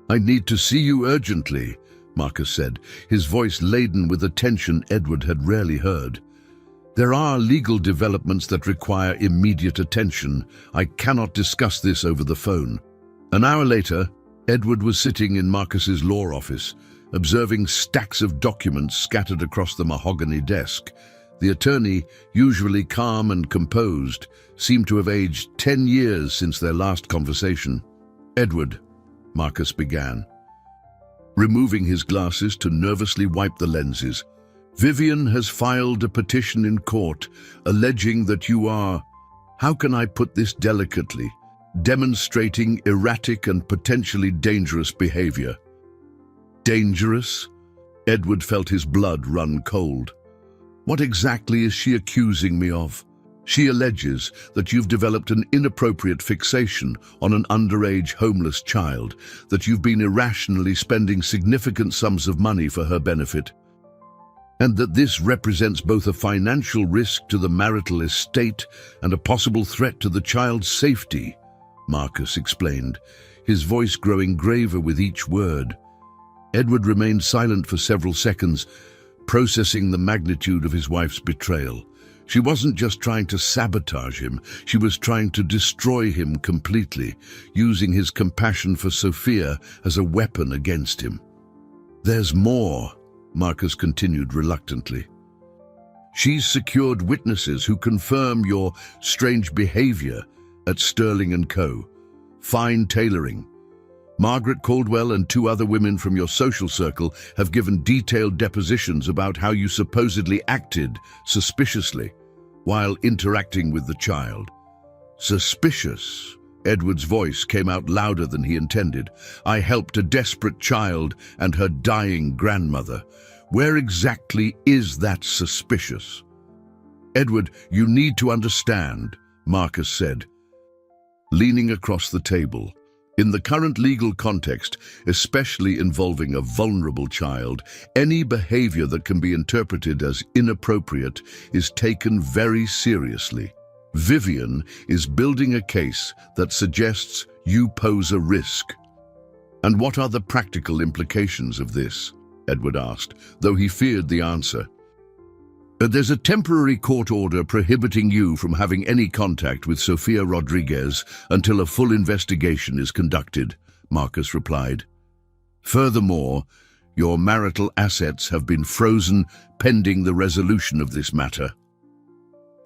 I need to see you urgently," Marcus said, his voice laden with a tension Edward had rarely heard. "There are legal developments that require immediate attention. I cannot discuss this over the phone." An hour later, Edward was sitting in Marcus's law office, observing stacks of documents scattered across the mahogany desk. The attorney, usually calm and composed, seemed to have aged 10 years since their last conversation. "Edward," Marcus began, removing his glasses to nervously wipe the lenses, "Vivian has filed a petition in court alleging that you are, how can I put this delicately, demonstrating erratic and potentially dangerous behavior." "Dangerous?" Edward felt his blood run cold. "What exactly is she accusing me of?" "She alleges that you've developed an inappropriate fixation on an underage homeless child, that you've been irrationally spending significant sums of money for her benefit, and that this represents both a financial risk to the marital estate and a possible threat to the child's safety," Marcus explained, his voice growing graver with each word. Edward remained silent for several seconds, processing the magnitude of his wife's betrayal. She wasn't just trying to sabotage him, she was trying to destroy him completely, using his compassion for Sophia as a weapon against him. "There's more," Marcus continued reluctantly. "She's secured witnesses who confirm your strange behavior at Sterling & Co. Fine tailoring. Margaret Caldwell and 2 other women from your social circle have given detailed depositions about how you supposedly acted suspiciously while interacting with the child." "Suspicious?" Edward's voice came out louder than he intended. "I helped a desperate child and her dying grandmother. Where exactly is that suspicious? Edward, you need to understand, Marcus said, leaning across the table. In the current legal context, especially involving a vulnerable child, any behavior that can be interpreted as inappropriate is taken very seriously. Vivian is building a case that suggests you pose a risk. And what are the practical implications of this? Edward asked, though he feared the answer. There's a temporary court order prohibiting you from having any contact with Sofia Rodriguez until a full investigation is conducted, Marcus replied. Furthermore, your marital assets have been frozen pending the resolution of this matter.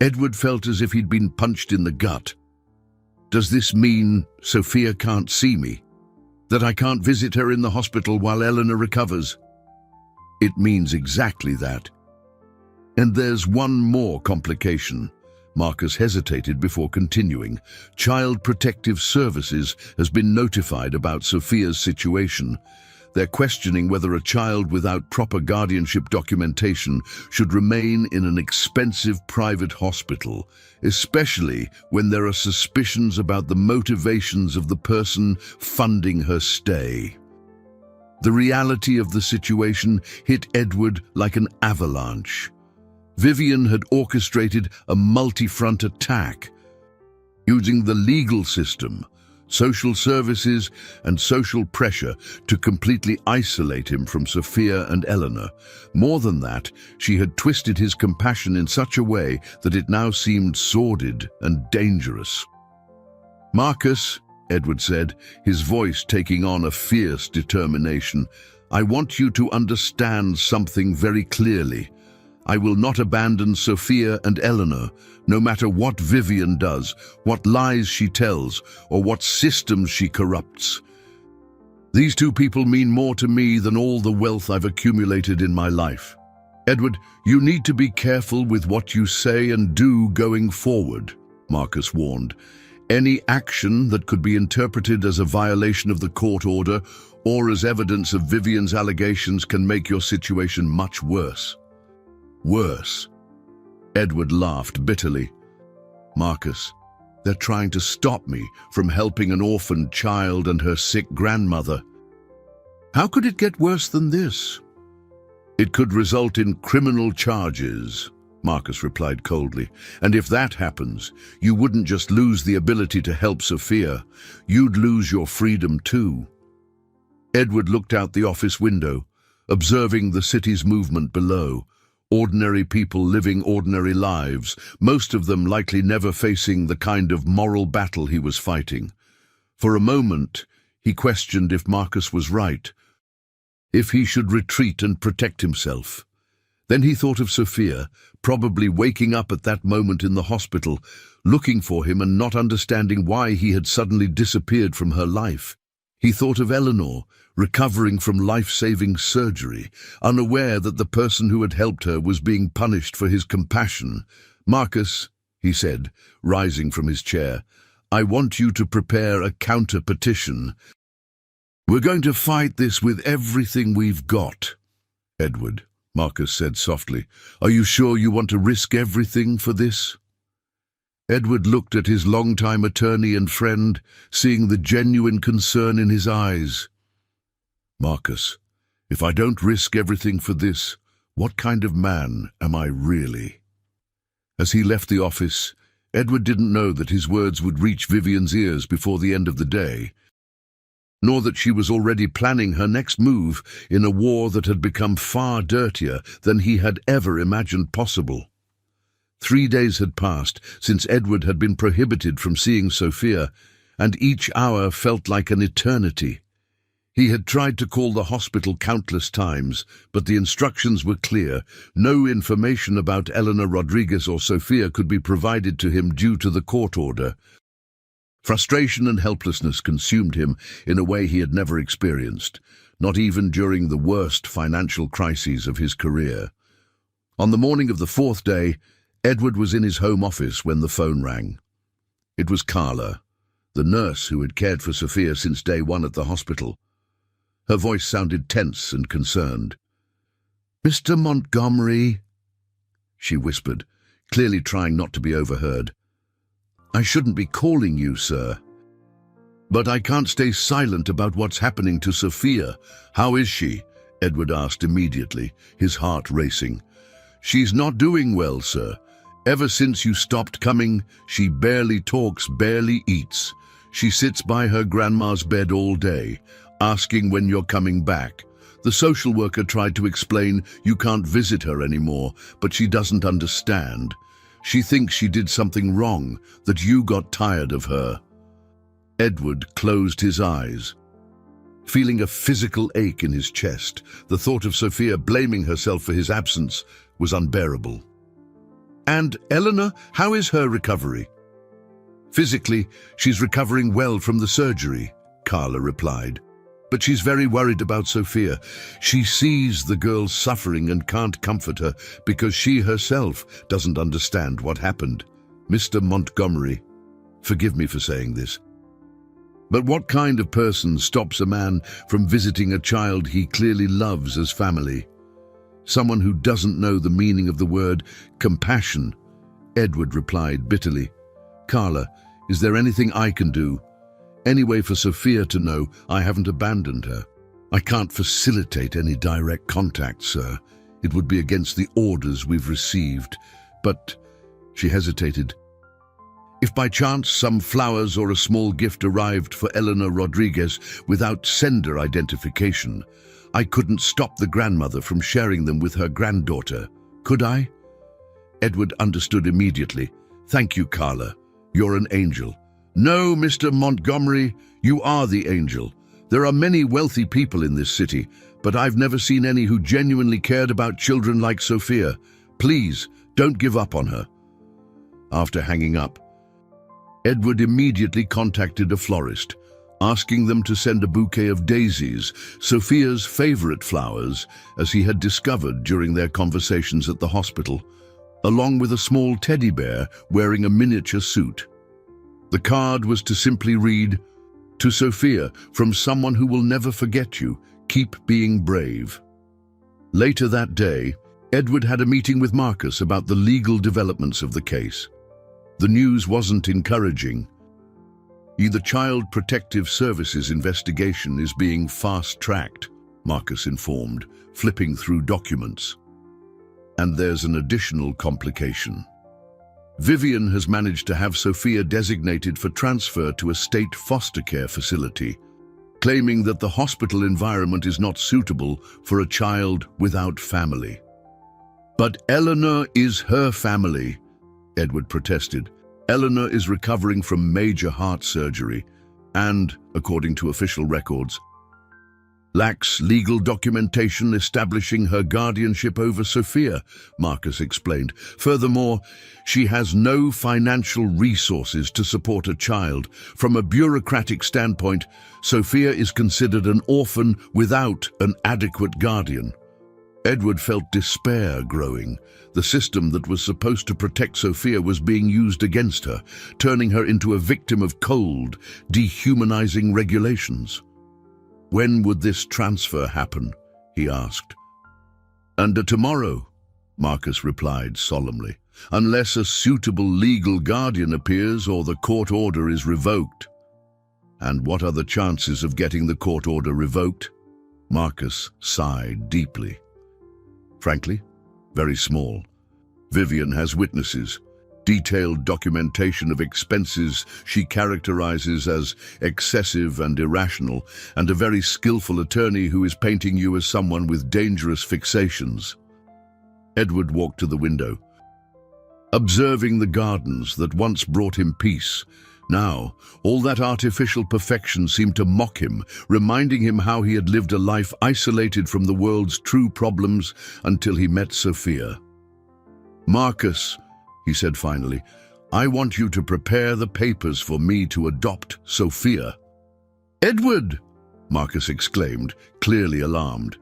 Edward felt as if he'd been punched in the gut. Does this mean Sofia can't see me? That I can't visit her in the hospital while Eleanor recovers? It means exactly that. And there's one more complication. Marcus hesitated before continuing. Child Protective Services has been notified about Sofia's situation. They're questioning whether a child without proper guardianship documentation should remain in an expensive private hospital, especially when there are suspicions about the motivations of the person funding her stay. The reality of the situation hit Edward like an avalanche. Vivian had orchestrated a multi-front attack, using the legal system, social services, and social pressure to completely isolate him from Sofia and Eleanor. More than that, she had twisted his compassion in such a way that it now seemed sordid and dangerous. Marcus, Edward said, his voice taking on a fierce determination, I want you to understand something very clearly. I will not abandon Sofia and Eleanor, no matter what Vivian does, what lies she tells, or what systems she corrupts. These two people mean more to me than all the wealth I've accumulated in my life. Edward, you need to be careful with what you say and do going forward, Marcus warned. Any action that could be interpreted as a violation of the court order or as evidence of Vivian's allegations can make your situation much worse. Worse. Edward laughed bitterly. Marcus, they're trying to stop me from helping an orphaned child and her sick grandmother. How could it get worse than this? It could result in criminal charges, Marcus replied coldly. And if that happens, you wouldn't just lose the ability to help Sofia, you'd lose your freedom too. Edward looked out the office window, observing the city's movement below. Ordinary people living ordinary lives, most of them likely never facing the kind of moral battle he was fighting. For a moment, he questioned if Marcus was right, if he should retreat and protect himself. Then he thought of Sofia, probably waking up at that moment in the hospital, looking for him and not understanding why he had suddenly disappeared from her life. He thought of Eleanor, recovering from life-saving surgery, unaware that the person who had helped her was being punished for his compassion. Marcus, he said, rising from his chair, I want you to prepare a counter-petition. We're going to fight this with everything we've got. Edward, Marcus said softly, are you sure you want to risk everything for this? Edward looked at his longtime attorney and friend, seeing the genuine concern in his eyes. Marcus, if I don't risk everything for this, what kind of man am I really? As he left the office, Edward didn't know that his words would reach Vivian's ears before the end of the day, nor that she was already planning her next move in a war that had become far dirtier than he had ever imagined possible. 3 days had passed since Edward had been prohibited from seeing Sofia, and each hour felt like an eternity. He had tried to call the hospital countless times, but the instructions were clear. No information about Eleanor Rodriguez or Sofia could be provided to him due to the court order. Frustration and helplessness consumed him in a way he had never experienced, not even during the worst financial crises of his career. On the morning of the 4th day, Edward was in his home office when the phone rang. It was Carla, the nurse who had cared for Sofia since day one at the hospital. Her voice sounded tense and concerned. Mr. Montgomery, she whispered, clearly trying not to be overheard. I shouldn't be calling you, sir. But I can't stay silent about what's happening to Sophia. How is she? Edward asked immediately, his heart racing. She's not doing well, sir. Ever since you stopped coming, she barely talks, barely eats. She sits by her grandma's bed all day, asking when you're coming back. The social worker tried to explain you can't visit her anymore, but she doesn't understand. She thinks she did something wrong, that you got tired of her. Edward closed his eyes, feeling a physical ache in his chest. The thought of Sophia blaming herself for his absence was unbearable. And Eleanor, how is her recovery? Physically, she's recovering well from the surgery, Carla replied. But she's very worried about Sophia. She sees the girl suffering and can't comfort her because she herself doesn't understand what happened. Mr. Montgomery, forgive me for saying this, but what kind of person stops a man from visiting a child he clearly loves as family? Someone who doesn't know the meaning of the word compassion, Edward replied bitterly. Carla, is there anything I can do? Any way for Sophia to know I haven't abandoned her? I can't facilitate any direct contact, sir. It would be against the orders we've received. But, she hesitated, if by chance some flowers or a small gift arrived for Eleanor Rodriguez without sender identification, I couldn't stop the grandmother from sharing them with her granddaughter, could I? Edward understood immediately. Thank you, Carla. You're an angel. No, Mr. Montgomery, you are the angel. There are many wealthy people in this city, but I've never seen any who genuinely cared about children like Sophia. Please, don't give up on her. After hanging up, Edward immediately contacted a florist, asking them to send a bouquet of daisies, Sophia's favorite flowers, as he had discovered during their conversations at the hospital, along with a small teddy bear wearing a miniature suit. The card was to simply read, "To Sophia, from someone who will never forget you, keep being brave." Later that day, Edward had a meeting with Marcus about the legal developments of the case. The news wasn't encouraging. The Child Protective Services investigation is being fast-tracked, Marcus informed, flipping through documents. And there's an additional complication. Vivian has managed to have Sophia designated for transfer to a state foster care facility, claiming that the hospital environment is not suitable for a child without family. But Eleanor is her family, Edward protested. Eleanor is recovering from major heart surgery and, according to official records, lacks legal documentation establishing her guardianship over Sophia, Marcus explained. Furthermore, she has no financial resources to support a child. From a bureaucratic standpoint, Sophia is considered an orphan without an adequate guardian. Edward felt despair growing. The system that was supposed to protect Sophia was being used against her, turning her into a victim of cold, dehumanizing regulations. When would this transfer happen? He asked. Tomorrow, Marcus replied solemnly, unless a suitable legal guardian appears or the court order is revoked. And what are the chances of getting the court order revoked? Marcus sighed deeply. Frankly, very small. Vivian has witnesses, detailed documentation of expenses she characterizes as excessive and irrational, and a very skillful attorney who is painting you as someone with dangerous fixations. Edward walked to the window, observing the gardens that once brought him peace. Now, all that artificial perfection seemed to mock him, reminding him how he had lived a life isolated from the world's true problems until he met Sophia. Marcus, he said finally, I want you to prepare the papers for me to adopt Sophia. Edward, Marcus exclaimed, clearly alarmed.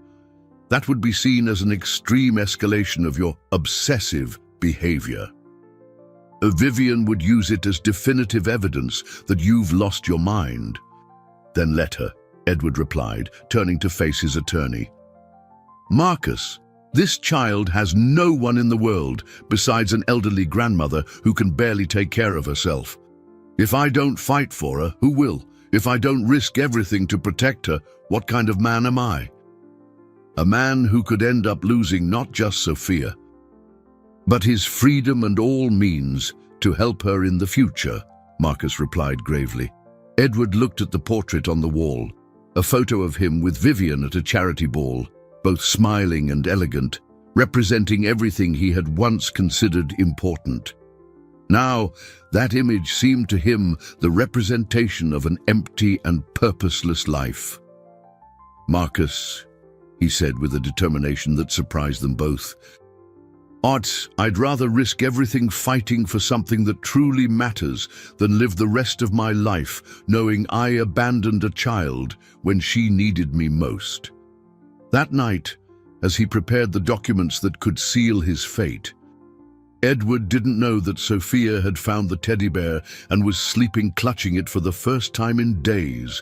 That would be seen as an extreme escalation of your obsessive behavior. Vivian would use it as definitive evidence that you've lost your mind. Then let her, Edward replied, turning to face his attorney. Marcus, This child has no one in the world besides an elderly grandmother who can barely take care of herself. If I don't fight for her, who will? If I don't risk everything to protect her, what kind of man am I? A man who could end up losing not just Sophia, but his freedom and all means to help her in the future, Marcus replied gravely. Edward looked at the portrait on the wall, a photo of him with Vivian at a charity ball, both smiling and elegant, representing everything he had once considered important. Now, that image seemed to him the representation of an empty and purposeless life. "Marcus," he said with a determination that surprised them both, "I'd rather risk everything fighting for something that truly matters than live the rest of my life knowing I abandoned a child when she needed me most." That night, as he prepared the documents that could seal his fate, Edward didn't know that Sophia had found the teddy bear and was sleeping clutching it for the first time in days,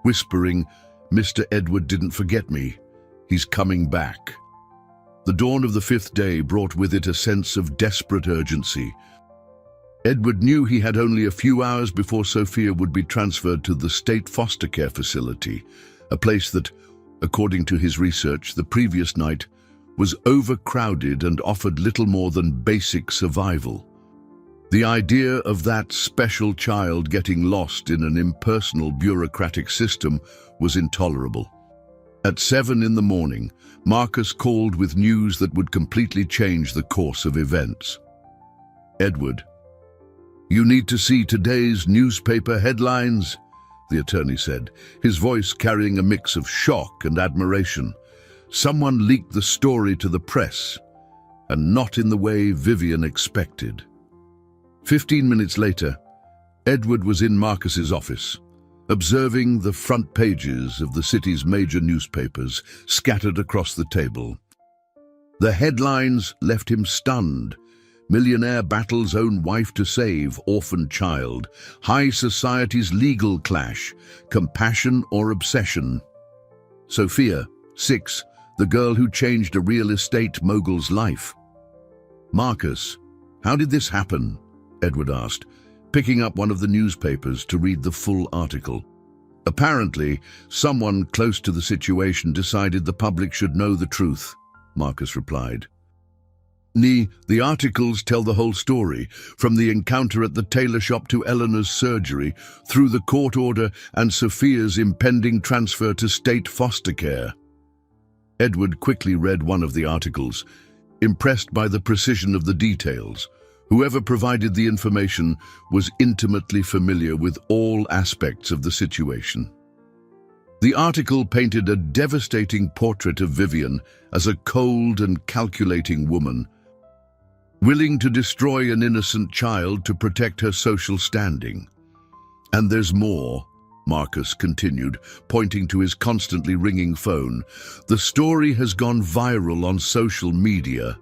whispering, "Mr. Edward didn't forget me. He's coming back." The dawn of the 5th day brought with it a sense of desperate urgency. Edward knew he had only a few hours before Sophia would be transferred to the state foster care facility, a place that, according to his research the previous night, was overcrowded and offered little more than basic survival. The idea of that special child getting lost in an impersonal bureaucratic system was intolerable. At 7 in the morning, Marcus called with news that would completely change the course of events. "Edward, you need to see today's newspaper headlines," the attorney said, his voice carrying a mix of shock and admiration. "Someone leaked the story to the press, and not in the way Vivian expected." 15 minutes later, Edward was in Marcus's office, observing the front pages of the city's major newspapers scattered across the table. The headlines left him stunned. "Millionaire battles own wife to save orphaned child. High society's legal clash. Compassion or obsession. Sophia, 6, the girl who changed a real estate mogul's life." "Marcus, how did this happen?" Edward asked, picking up one of the newspapers to read the full article. "Apparently, someone close to the situation decided the public should know the truth," Marcus replied. The articles tell the whole story, from the encounter at the tailor shop to Eleanor's surgery, through the court order and Sophia's impending transfer to state foster care." Edward quickly read one of the articles, impressed by the precision of the details. Whoever provided the information was intimately familiar with all aspects of the situation. The article painted a devastating portrait of Vivian as a cold and calculating woman, willing to destroy an innocent child to protect her social standing. "And there's more," Marcus continued, pointing to his constantly ringing phone. "The story has gone viral on social media.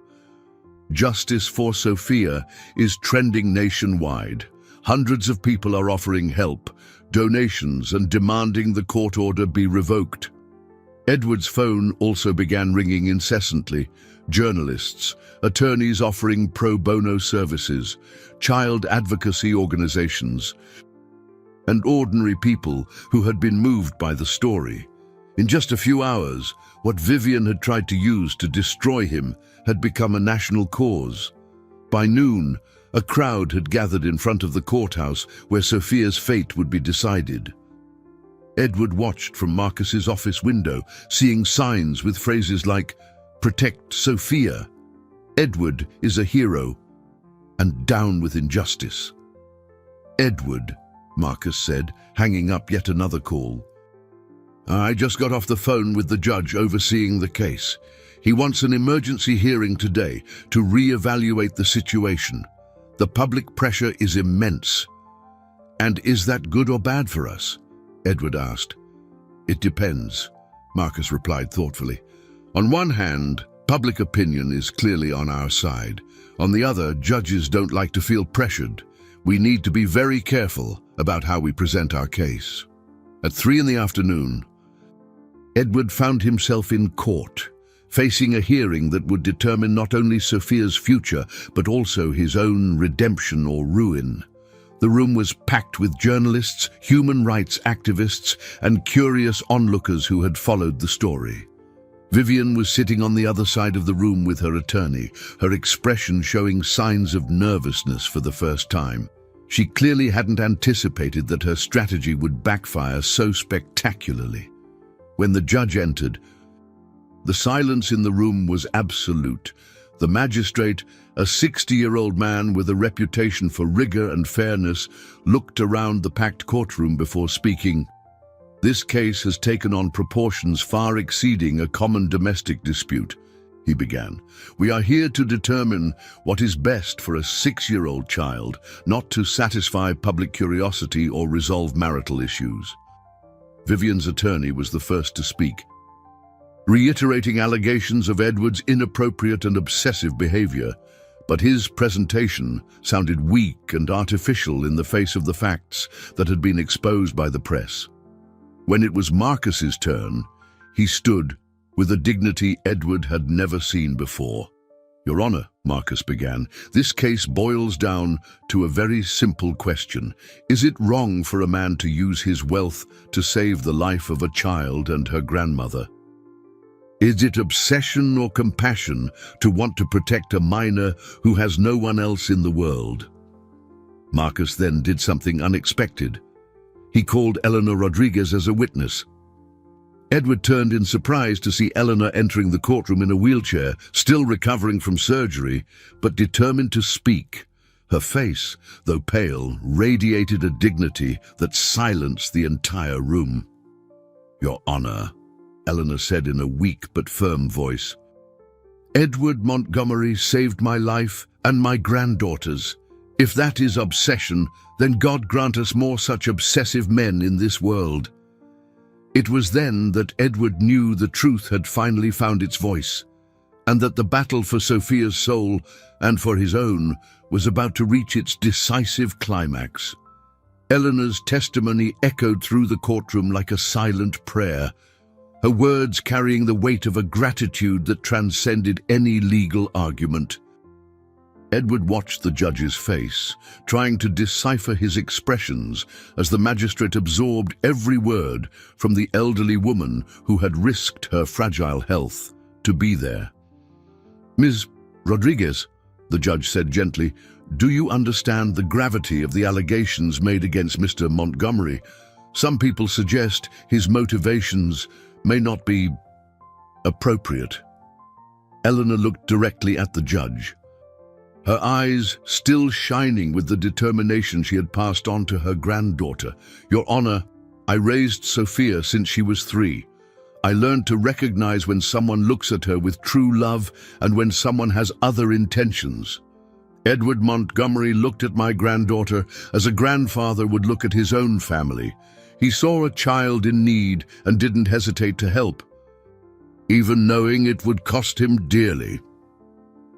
Justice for Sophia is trending nationwide. Hundreds of people are offering help, donations, and demanding the court order be revoked." Edward's phone also began ringing incessantly. Journalists, attorneys offering pro bono services, child advocacy organizations, and ordinary people who had been moved by the story. In just a few hours, what Vivian had tried to use to destroy him had become a national cause. By noon, a crowd had gathered in front of the courthouse where Sophia's fate would be decided. Edward watched from Marcus's office window, seeing signs with phrases like, "Protect Sophia," "Edward is a hero," and "Down with injustice." "Edward," Marcus said, hanging up yet another call. "I just got off the phone with the judge overseeing the case. He wants an emergency hearing today to re-evaluate the situation. The public pressure is immense." "And is that good or bad for us?" Edward asked. "It depends," Marcus replied thoughtfully. "On one hand, public opinion is clearly on our side. On the other, judges don't like to feel pressured. We need to be very careful about how we present our case." At 3 in the afternoon, Edward found himself in court, facing a hearing that would determine not only Sophia's future, but also his own redemption or ruin. The room was packed with journalists, human rights activists, and curious onlookers who had followed the story. Vivian was sitting on the other side of the room with her attorney, her expression showing signs of nervousness for the first time. She clearly hadn't anticipated that her strategy would backfire so spectacularly. When the judge entered, the silence in the room was absolute. The magistrate, a 60-year-old man with a reputation for rigor and fairness, looked around the packed courtroom before speaking. "This case has taken on proportions far exceeding a common domestic dispute," he began. "We are here to determine what is best for a 6-year-old child, not to satisfy public curiosity or resolve marital issues." Vivian's attorney was the first to speak, reiterating allegations of Edward's inappropriate and obsessive behavior, but his presentation sounded weak and artificial in the face of the facts that had been exposed by the press. When it was Marcus's turn, he stood with a dignity Edward had never seen before. "Your Honor," Marcus began, "this case boils down to a very simple question. Is it wrong for a man to use his wealth to save the life of a child and her grandmother? Is it obsession or compassion to want to protect a minor who has no one else in the world?" Marcus then did something unexpected. He called Eleanor Rodriguez as a witness. Edward turned in surprise to see Eleanor entering the courtroom in a wheelchair, still recovering from surgery, but determined to speak. Her face, though pale, radiated a dignity that silenced the entire room. "Your Honor," Eleanor said in a weak but firm voice, "Edward Montgomery saved my life and my granddaughter's. If that is obsession, then God grant us more such obsessive men in this world." It was then that Edward knew the truth had finally found its voice, and that the battle for Sophia's soul and for his own was about to reach its decisive climax. Eleanor's testimony echoed through the courtroom like a silent prayer, her words carrying the weight of a gratitude that transcended any legal argument. Edward watched the judge's face, trying to decipher his expressions as the magistrate absorbed every word from the elderly woman who had risked her fragile health to be there. "Ms. Rodriguez," the judge said gently, "do you understand the gravity of the allegations made against Mr. Montgomery? Some people suggest his motivations may not be appropriate." Eleanor looked directly at the judge, her eyes still shining with the determination she had passed on to her granddaughter. "Your Honor, I raised Sophia since she was 3. I learned to recognize when someone looks at her with true love and when someone has other intentions. Edward Montgomery looked at my granddaughter as a grandfather would look at his own family. He saw a child in need and didn't hesitate to help, even knowing it would cost him dearly."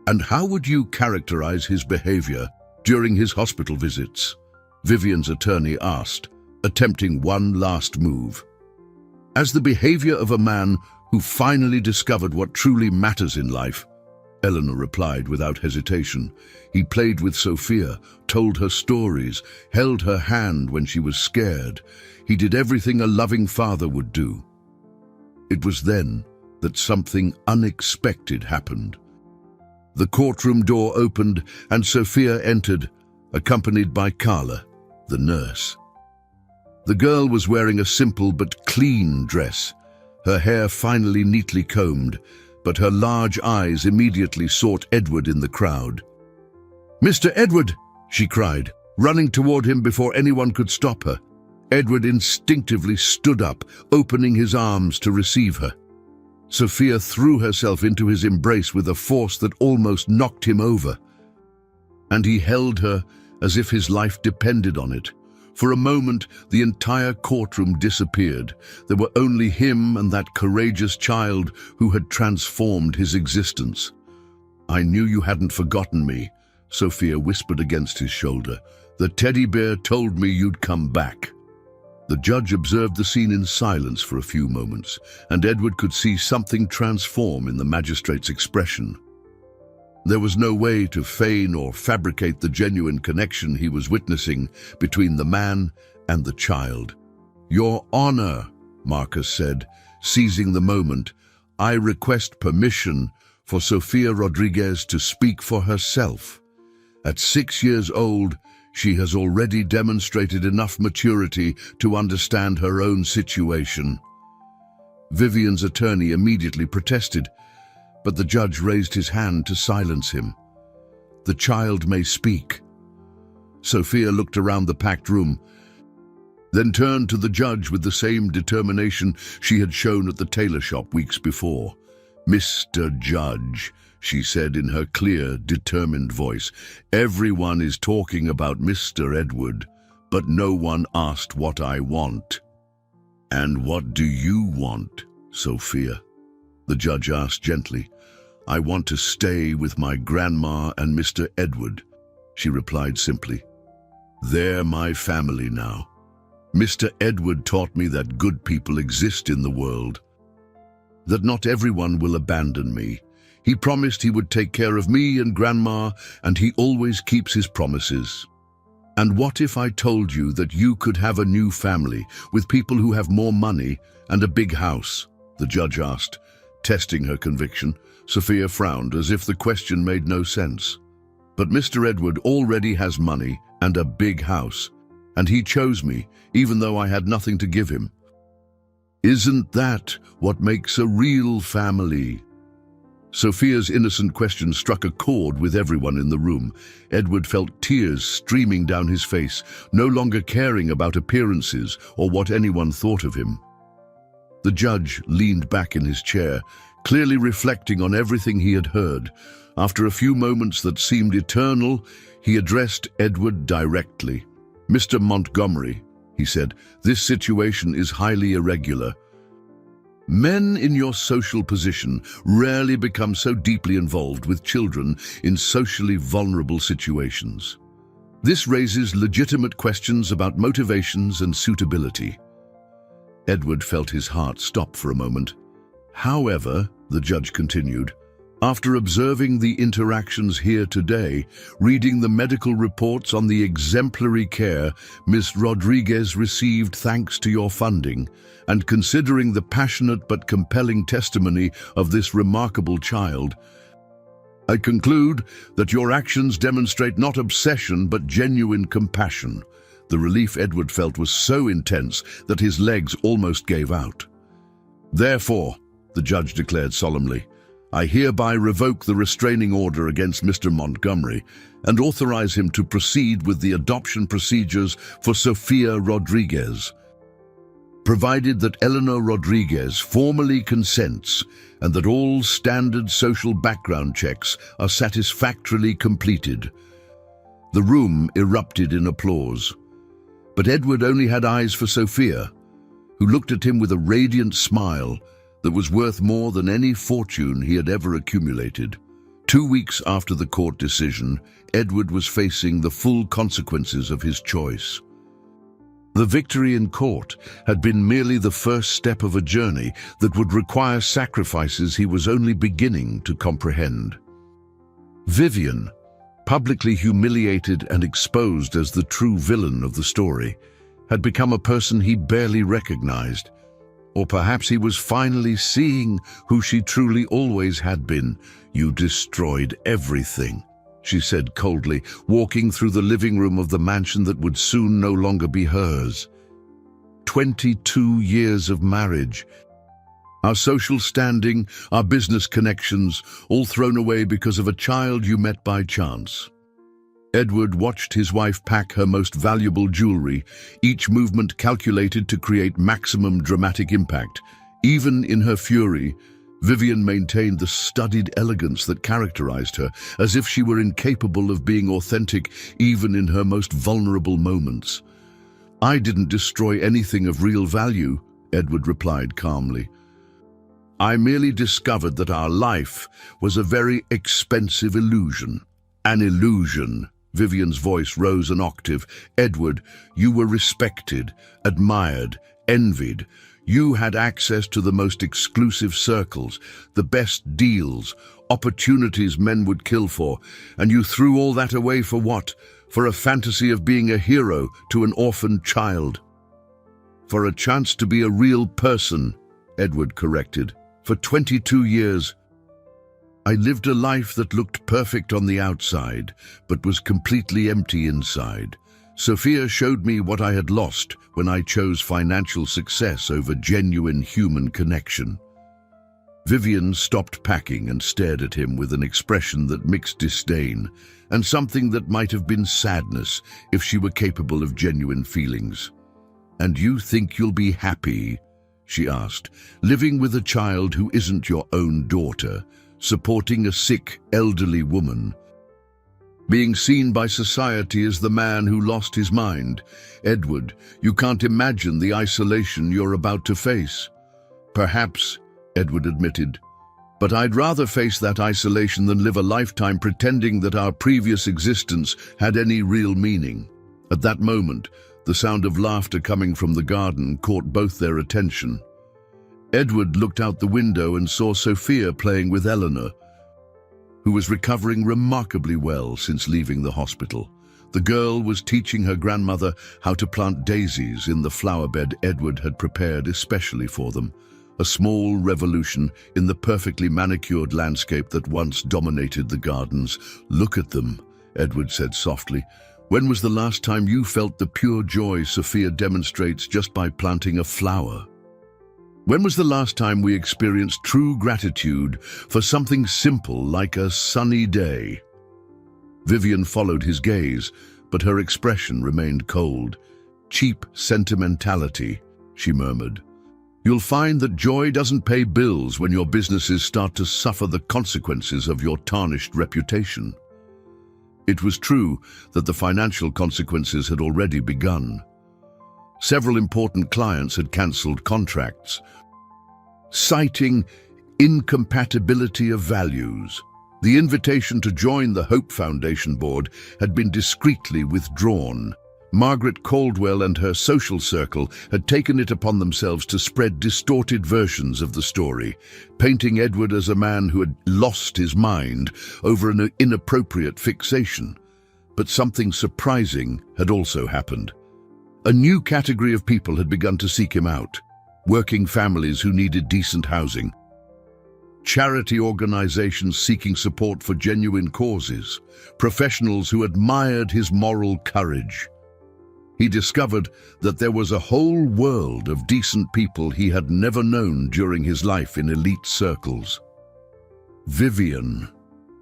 "And how would you characterize his behavior during his hospital visits?" Vivian's attorney asked, attempting one last move. "As the behavior of a man who finally discovered what truly matters in life," Eleanor replied without hesitation. "He played with Sophia, told her stories, held her hand when she was scared. He did everything a loving father would do." It was then that something unexpected happened. The courtroom door opened and Sophia entered, accompanied by Carla, the nurse. The girl was wearing a simple but clean dress, her hair finally neatly combed, but her large eyes immediately sought Edward in the crowd. "Mr. Edward!" she cried, running toward him before anyone could stop her. Edward instinctively stood up, opening his arms to receive her. Sophia threw herself into his embrace with a force that almost knocked him over, and he held her as if his life depended on it. For a moment, the entire courtroom disappeared. There were only him and that courageous child who had transformed his existence. "I knew you hadn't forgotten me," Sophia whispered against his shoulder. "The teddy bear told me you'd come back." The judge observed the scene in silence for a few moments, and Edward could see something transform in the magistrate's expression. There was no way to feign or fabricate the genuine connection he was witnessing between the man and the child. "Your Honor," Marcus said, seizing the moment, "I request permission for Sofia Rodriguez to speak for herself. At 6 years old, she has already demonstrated enough maturity to understand her own situation." Vivian's attorney immediately protested, but the judge raised his hand to silence him. "The child may speak." Sofia looked around the packed room, then turned to the judge with the same determination she had shown at the tailor shop weeks before. "Mr. Judge," she said in her clear, determined voice, "everyone is talking about Mr. Edward, but no one asked what I want." "And what do you want, Sofia?" the judge asked gently. "I want to stay with my grandma and Mr. Edward," she replied simply. "They're my family now. Mr. Edward taught me that good people exist in the world, that not everyone will abandon me. He promised he would take care of me and Grandma, and he always keeps his promises. And what if I told you that you could have a new family with people who have more money and a big house?" the judge asked, testing her conviction. Sofia frowned as if the question made no sense. "But Mr. Edward already has money and a big house, and he chose me, even though I had nothing to give him. Isn't that what makes a real family?" Sofia's innocent question struck a chord with everyone in the room. Edward felt tears streaming down his face, no longer caring about appearances or what anyone thought of him. The judge leaned back in his chair, clearly reflecting on everything he had heard. After a few moments that seemed eternal, he addressed Edward directly. "Mr. Montgomery," he said, "this situation is highly irregular. Men in your social position rarely become so deeply involved with children in socially vulnerable situations. This raises legitimate questions about motivations and suitability." Edward felt his heart stop for a moment. "However," the judge continued, "after observing the interactions here today, reading the medical reports on the exemplary care Ms. Rodriguez received thanks to your funding, and considering the passionate but compelling testimony of this remarkable child, I conclude that your actions demonstrate not obsession but genuine compassion." The relief Edward felt was so intense that his legs almost gave out. "Therefore," the judge declared solemnly, "I hereby revoke the restraining order against Mr. Montgomery and authorize him to proceed with the adoption procedures for Sofia Rodriguez, provided that Eleanor Rodriguez formally consents and that all standard social background checks are satisfactorily completed." The room erupted in applause, but Edward only had eyes for Sofia, who looked at him with a radiant smile that was worth more than any fortune he had ever accumulated. 2 weeks after the court decision, Edward was facing the full consequences of his choice. The victory in court had been merely the first step of a journey that would require sacrifices he was only beginning to comprehend. Vivian, publicly humiliated and exposed as the true villain of the story, had become a person he barely recognized. Or perhaps he was finally seeing who she truly always had been. "You destroyed everything," she said coldly, walking through the living room of the mansion that would soon no longer be hers. 22 years of marriage. Our social standing, our business connections, all thrown away because of a child you met by chance. Edward watched his wife pack her most valuable jewelry, each movement calculated to create maximum dramatic impact. Even in her fury, Vivian maintained the studied elegance that characterized her, as if she were incapable of being authentic even in her most vulnerable moments. "I didn't destroy anything of real value," Edward replied calmly. "I merely discovered that our life was a very expensive illusion." "An illusion," Vivian's voice rose an octave. "Edward, you were respected, admired, envied. You had access to the most exclusive circles, the best deals, opportunities men would kill for, and you threw all that away for what? For a fantasy of being a hero to an orphaned child." "For a chance to be a real person," Edward corrected. "For 22 years, I lived a life that looked perfect on the outside, but was completely empty inside. Sophia showed me what I had lost when I chose financial success over genuine human connection." Vivian stopped packing and stared at him with an expression that mixed disdain and something that might have been sadness if she were capable of genuine feelings. "And you think you'll be happy?" she asked, "living with a child who isn't your own daughter, supporting a sick, elderly woman, being seen by society as the man who lost his mind? Edward, you can't imagine the isolation you're about to face." "Perhaps," Edward admitted, "but I'd rather face that isolation than live a lifetime pretending that our previous existence had any real meaning." At that moment, the sound of laughter coming from the garden caught both their attention. Edward looked out the window and saw Sophia playing with Eleanor, who was recovering remarkably well since leaving the hospital. The girl was teaching her grandmother how to plant daisies in the flower bed Edward had prepared especially for them, a small revolution in the perfectly manicured landscape that once dominated the gardens. "Look at them," Edward said softly. "When was the last time you felt the pure joy Sophia demonstrates just by planting a flower? When was the last time we experienced true gratitude for something simple like a sunny day?" Vivian followed his gaze, but her expression remained cold. "Cheap sentimentality," she murmured. "You'll find that joy doesn't pay bills when your businesses start to suffer the consequences of your tarnished reputation." It was true that the financial consequences had already begun. Several important clients had cancelled contracts, citing incompatibility of values. The invitation to join the Hope Foundation board had been discreetly withdrawn. Margaret Caldwell and her social circle had taken it upon themselves to spread distorted versions of the story, painting Edward as a man who had lost his mind over an inappropriate fixation. But something surprising had also happened. A new category of people had begun to seek him out: working families who needed decent housing, charity organizations seeking support for genuine causes, professionals who admired his moral courage. He discovered that there was a whole world of decent people he had never known during his life in elite circles. "Vivian,"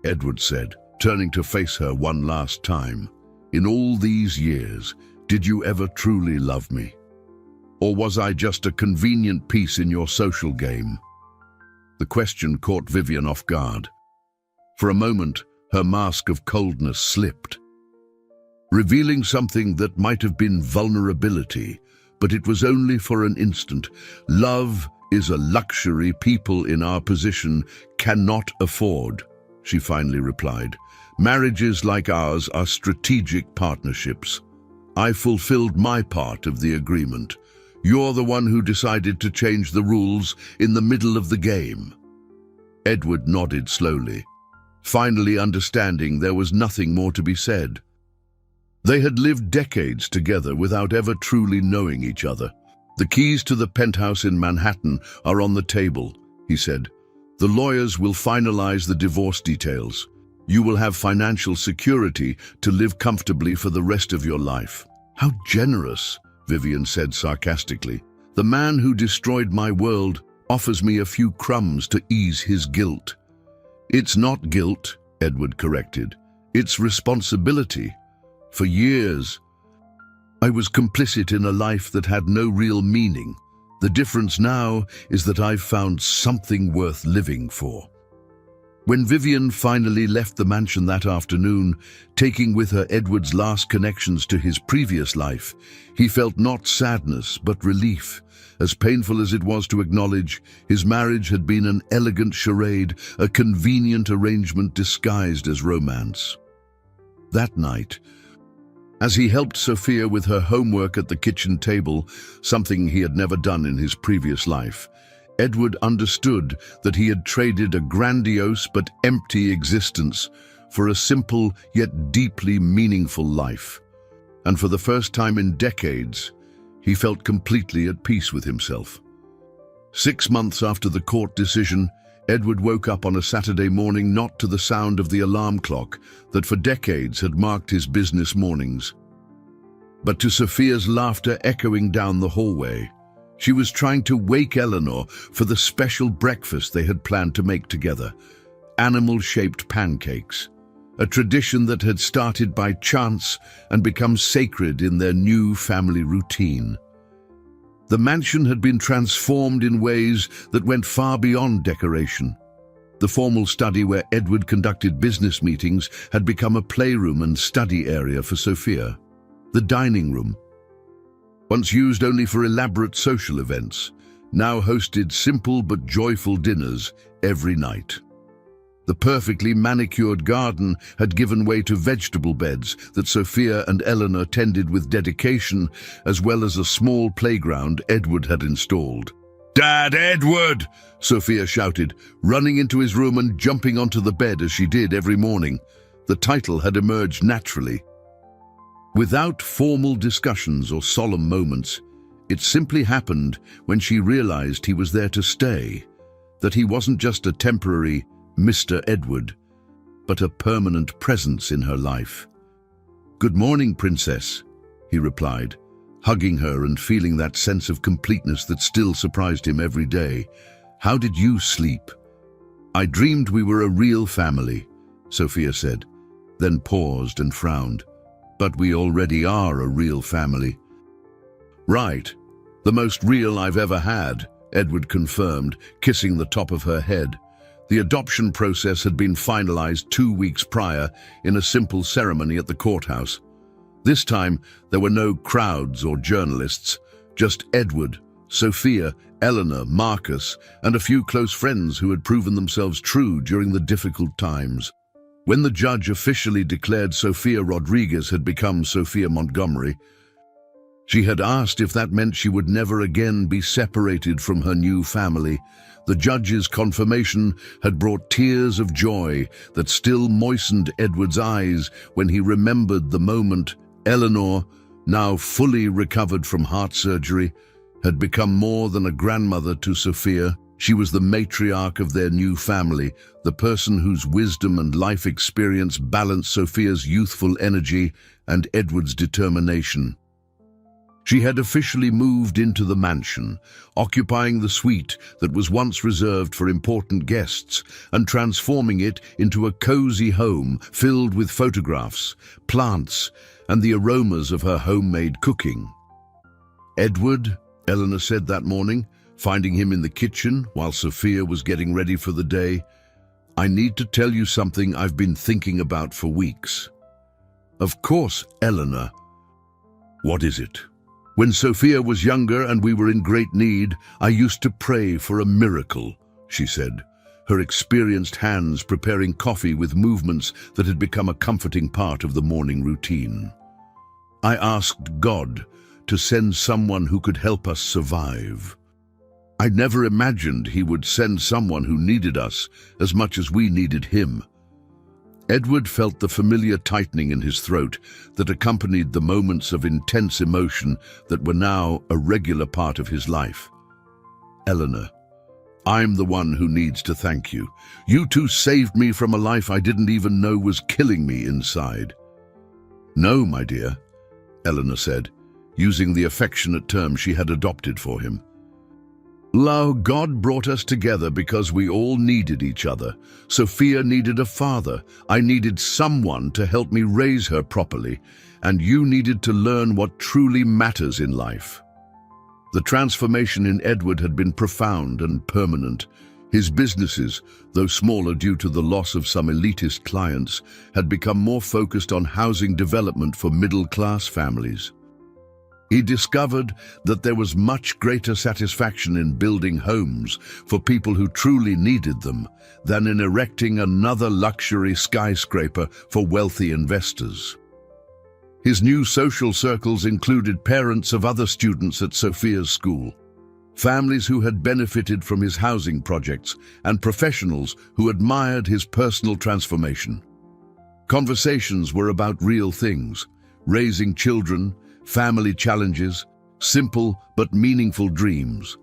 Edward said, turning to face her one last time, "in all these years, did you ever truly love me? Or was I just a convenient piece in your social game?" The question caught Vivian off guard. For a moment, her mask of coldness slipped, revealing something that might have been vulnerability, but it was only for an instant. "Love is a luxury people in our position cannot afford," she finally replied. "Marriages like ours are strategic partnerships. I fulfilled my part of the agreement. You're the one who decided to change the rules in the middle of the game." Edward nodded slowly, finally understanding there was nothing more to be said. They had lived decades together without ever truly knowing each other. "The keys to the penthouse in Manhattan are on the table," he said. "The lawyers will finalize the divorce details. You will have financial security to live comfortably for the rest of your life." "How generous," Vivian said sarcastically. "The man who destroyed my world offers me a few crumbs to ease his guilt." "It's not guilt," Edward corrected. "It's responsibility. For years, I was complicit in a life that had no real meaning. The difference now is that I've found something worth living for." When Vivian finally left the mansion that afternoon, taking with her Edward's last connections to his previous life, he felt not sadness but relief. As painful as it was to acknowledge, his marriage had been an elegant charade, a convenient arrangement disguised as romance. That night, as he helped Sophia with her homework at the kitchen table, something he had never done in his previous life, Edward understood that he had traded a grandiose but empty existence for a simple yet deeply meaningful life. And for the first time in decades, he felt completely at peace with himself. 6 months after the court decision, Edward woke up on a Saturday morning not to the sound of the alarm clock that for decades had marked his business mornings, but to Sophia's laughter echoing down the hallway. She was trying to wake Eleanor for the special breakfast they had planned to make together, animal-shaped pancakes, a tradition that had started by chance and become sacred in their new family routine. The mansion had been transformed in ways that went far beyond decoration. The formal study where Edward conducted business meetings had become a playroom and study area for Sophia. The dining room, once used only for elaborate social events, now hosted simple but joyful dinners every night. The perfectly manicured garden had given way to vegetable beds that Sophia and Eleanor tended with dedication, as well as a small playground Edward had installed. "Dad, Edward!" Sophia shouted, running into his room and jumping onto the bed as she did every morning. The title had emerged naturally. Without formal discussions or solemn moments, it simply happened when she realized he was there to stay, that he wasn't just a temporary Mr. Edward, but a permanent presence in her life. "Good morning, Princess," he replied, hugging her and feeling that sense of completeness that still surprised him every day. "How did you sleep?" "I dreamed we were a real family," Sophia said, then paused and frowned. "But we already are a real family." "Right, the most real I've ever had," Edward confirmed, kissing the top of her head. The adoption process had been finalized 2 weeks prior in a simple ceremony at the courthouse. This time, there were no crowds or journalists, just Edward, Sophia, Eleanor, Marcus, and a few close friends who had proven themselves true during the difficult times. When the judge officially declared Sophia Rodriguez had become Sophia Montgomery, she had asked if that meant she would never again be separated from her new family. The judge's confirmation had brought tears of joy that still moistened Edward's eyes when he remembered the moment Eleanor, now fully recovered from heart surgery, had become more than a grandmother to Sophia. She was the matriarch of their new family, the person whose wisdom and life experience balanced Sophia's youthful energy and Edward's determination. She had officially moved into the mansion, occupying the suite that was once reserved for important guests and transforming it into a cozy home filled with photographs, plants, and the aromas of her homemade cooking. "Edward," Eleanor said that morning, finding him in the kitchen while Sophia was getting ready for the day, "I need to tell you something I've been thinking about for weeks." "Of course, Eleanor." "What is it?" "When Sophia was younger and we were in great need, I used to pray for a miracle," she said, her experienced hands preparing coffee with movements that had become a comforting part of the morning routine. "I asked God to send someone who could help us survive. I never imagined he would send someone who needed us as much as we needed him." Edward felt the familiar tightening in his throat that accompanied the moments of intense emotion that were now a regular part of his life. "Eleanor, I'm the one who needs to thank you. You two saved me from a life I didn't even know was killing me inside." "No, my dear," Eleanor said, using the affectionate term she had adopted for him. "God brought us together because we all needed each other. Sophia needed a father. I needed someone to help me raise her properly, and you needed to learn what truly matters in life." The transformation in Edward had been profound and permanent. His businesses, though smaller due to the loss of some elitist clients, had become more focused on housing development for middle-class families. He discovered that there was much greater satisfaction in building homes for people who truly needed them than in erecting another luxury skyscraper for wealthy investors. His new social circles included parents of other students at Sophia's school, families who had benefited from his housing projects, and professionals who admired his personal transformation. Conversations were about real things: raising children, family challenges, simple but meaningful dreams.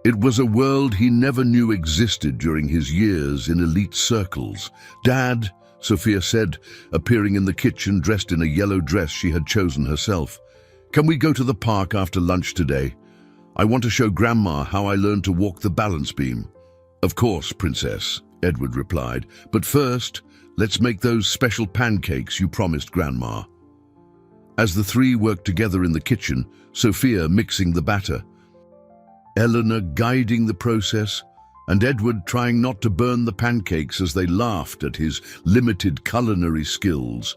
It was a world he never knew existed during his years in elite circles. "Dad," Sophia said, appearing in the kitchen dressed in a yellow dress she had chosen herself, "can we go to the park after lunch today? I want to show Grandma how I learned to walk the balance beam." "Of course, Princess," Edward replied, "but first, let's make those special pancakes you promised Grandma." As the three worked together in the kitchen, Sophia mixing the batter, Eleanor guiding the process, and Edward trying not to burn the pancakes as they laughed at his limited culinary skills,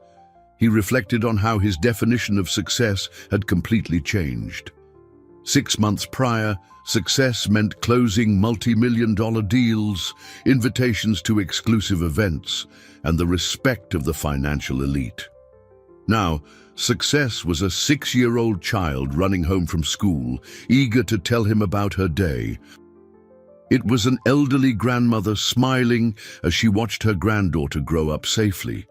he reflected on how his definition of success had completely changed. 6 months prior, success meant closing multi-million-dollar deals, invitations to exclusive events, and the respect of the financial elite. Now, success was a 6-year-old child running home from school, eager to tell him about her day. It was an elderly grandmother smiling as she watched her granddaughter grow up safely.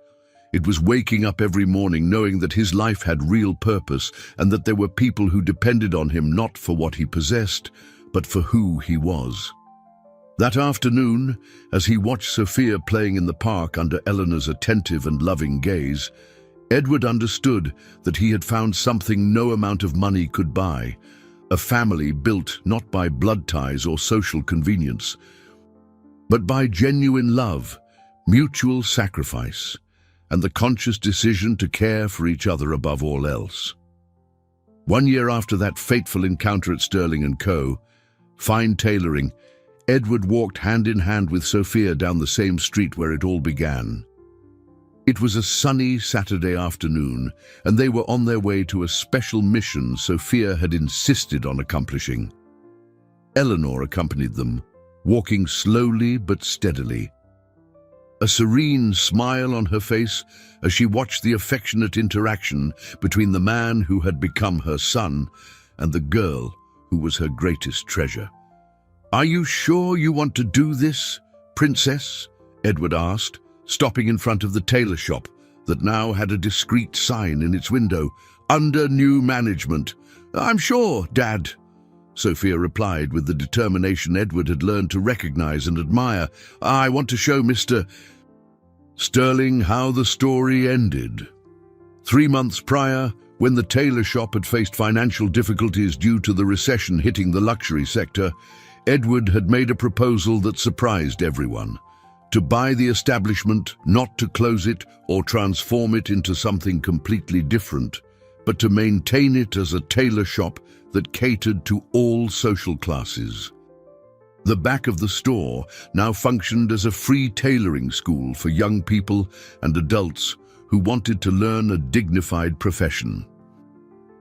It was waking up every morning knowing that his life had real purpose and that there were people who depended on him not for what he possessed, but for who he was. That afternoon, as he watched Sophia playing in the park under Eleanor's attentive and loving gaze, Edward understood that he had found something no amount of money could buy: a family built not by blood ties or social convenience, but by genuine love, mutual sacrifice, and the conscious decision to care for each other above all else. 1 year after that fateful encounter at Sterling & Co., fine tailoring, Edward walked hand in hand with Sophia down the same street where it all began. It was a sunny Saturday afternoon, and they were on their way to a special mission Sophia had insisted on accomplishing. Eleanor accompanied them, walking slowly but steadily, a serene smile on her face as she watched the affectionate interaction between the man who had become her son and the girl who was her greatest treasure. "Are you sure you want to do this, Princess?" Edward asked, stopping in front of the tailor shop that now had a discreet sign in its window, "Under new management." "I'm sure, Dad," Sophia replied with the determination Edward had learned to recognize and admire. "I want to show Mr. Sterling how the story ended. 3 months prior, when the tailor shop had faced financial difficulties due to the recession hitting the luxury sector, Edward had made a proposal that surprised everyone: to buy the establishment, not to close it or transform it into something completely different, but to maintain it as a tailor shop that catered to all social classes. The back of the store now functioned as a free tailoring school for young people and adults who wanted to learn a dignified profession.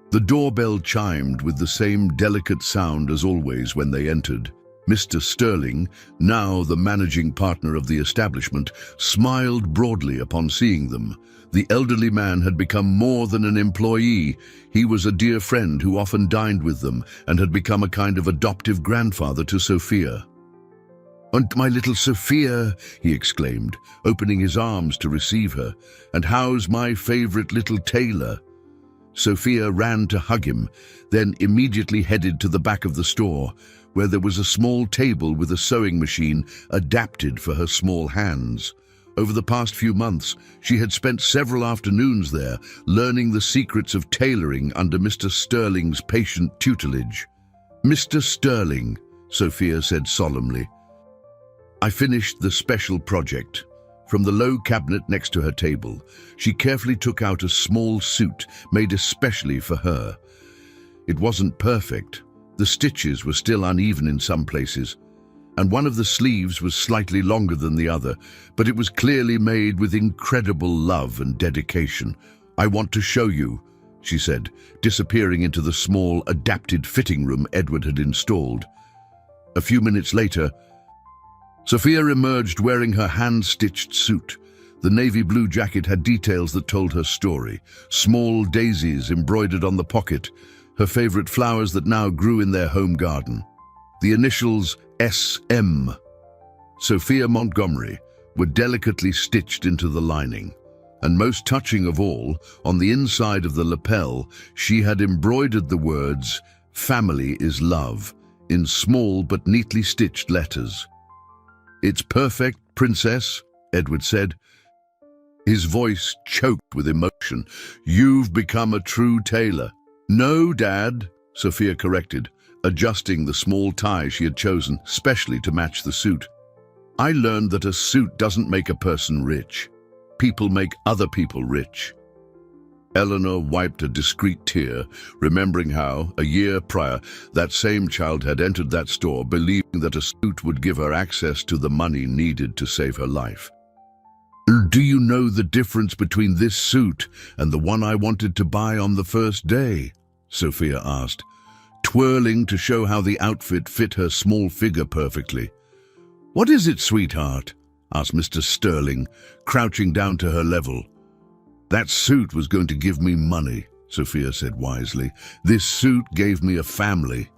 The doorbell chimed with the same delicate sound as always when they entered. Mr. Sterling, now the managing partner of the establishment, smiled broadly upon seeing them. The elderly man had become more than an employee. He was a dear friend who often dined with them and had become a kind of adoptive grandfather to Sophia. "And my little Sophia," he exclaimed, opening his arms to receive her. "And how's my favorite little tailor?" Sophia ran to hug him, then immediately headed to the back of the store, where there was a small table with a sewing machine adapted for her small hands. Over the past few months, she had spent several afternoons there, learning the secrets of tailoring under Mr. Sterling's patient tutelage. "Mr. Sterling," Sophia said solemnly, "I finished the special project." From the low cabinet next to her table, she carefully took out a small suit made especially for her. It wasn't perfect. The stitches were still uneven in some places, and one of the sleeves was slightly longer than the other, but it was clearly made with incredible love and dedication. "I want to show you," she said, disappearing into the small, adapted fitting room Edward had installed. A few minutes later, Sophia emerged wearing her hand-stitched suit. The navy blue jacket had details that told her story. Small daisies embroidered on the pocket, her favorite flowers that now grew in their home garden. The initials SM, Sophia Montgomery, were delicately stitched into the lining. And most touching of all, on the inside of the lapel, she had embroidered the words, "Family is love," in small but neatly stitched letters. "It's perfect, Princess," Edward said, his voice choked with emotion. "You've become a true tailor." "No, Dad," Sophia corrected, adjusting the small tie she had chosen, specially to match the suit. "I learned that a suit doesn't make a person rich. People make other people rich." Eleanor wiped a discreet tear, remembering how, a year prior, that same child had entered that store believing that a suit would give her access to the money needed to save her life. "Do you know the difference between this suit and the one I wanted to buy on the first day?" Sophia asked, twirling to show how the outfit fit her small figure perfectly. "What is it, sweetheart?" asked Mr. Sterling, crouching down to her level. "That suit was going to give me money," Sophia said wisely. "This suit gave me a family."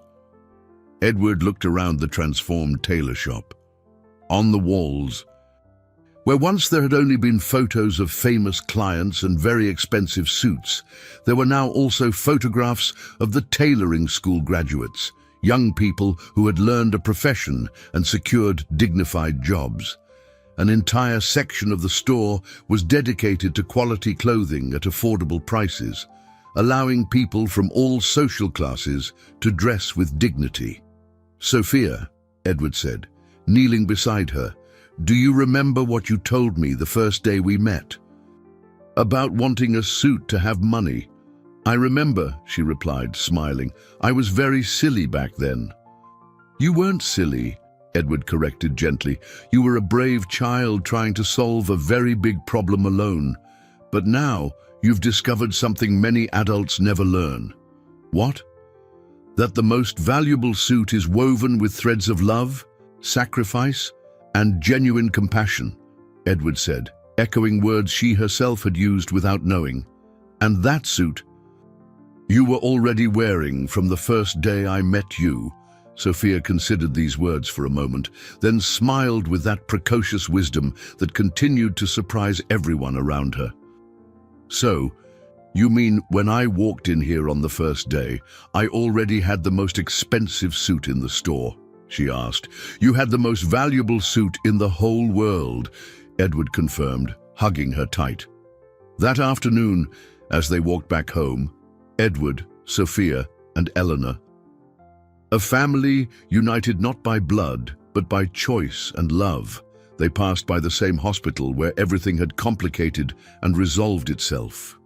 Edward looked around the transformed tailor shop. On the walls, where once there had only been photos of famous clients and very expensive suits, there were now also photographs of the tailoring school graduates, young people who had learned a profession and secured dignified jobs. An entire section of the store was dedicated to quality clothing at affordable prices, allowing people from all social classes to dress with dignity. "Sophia," Edward said, kneeling beside her, "do you remember what you told me the first day we met? About wanting a suit to have money." "I remember," she replied, smiling. "I was very silly back then." "You weren't silly," Edward corrected gently. "You were a brave child trying to solve a very big problem alone. But now you've discovered something many adults never learn." "What?" "That the most valuable suit is woven with threads of love, sacrifice, and genuine compassion," Edward said, echoing words she herself had used without knowing. "And that suit you were already wearing from the first day I met you." Sophia considered these words for a moment, then smiled with that precocious wisdom that continued to surprise everyone around her. "So, you mean when I walked in here on the first day, I already had the most expensive suit in the store?" she asked. "You had the most valuable suit in the whole world," Edward confirmed, hugging her tight. That afternoon, as they walked back home, Edward, Sophia, and Eleanor, a family united not by blood, but by choice and love, they passed by the same hospital where everything had complicated and resolved itself.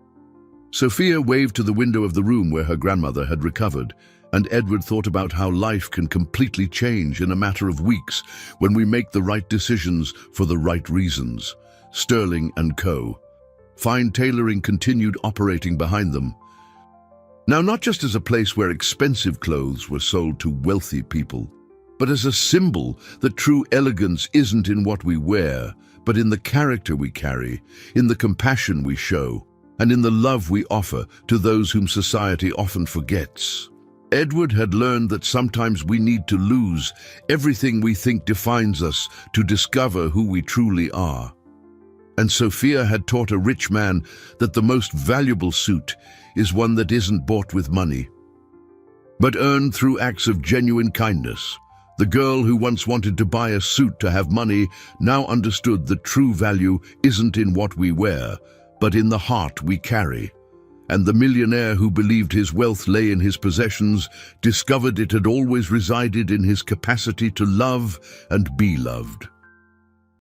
Sophia waved to the window of the room where her grandmother had recovered, and Edward thought about how life can completely change in a matter of weeks when we make the right decisions for the right reasons. Sterling & Co. Fine Tailoring continued operating behind them. Now, not just as a place where expensive clothes were sold to wealthy people, but as a symbol that true elegance isn't in what we wear, but in the character we carry, in the compassion we show, and in the love we offer to those whom society often forgets. Edward had learned that sometimes we need to lose everything we think defines us to discover who we truly are. And Sophia had taught a rich man that the most valuable suit is one that isn't bought with money, but earned through acts of genuine kindness. The girl who once wanted to buy a suit to have money now understood that true value isn't in what we wear, but in the heart we carry. And the millionaire who believed his wealth lay in his possessions discovered it had always resided in his capacity to love and be loved.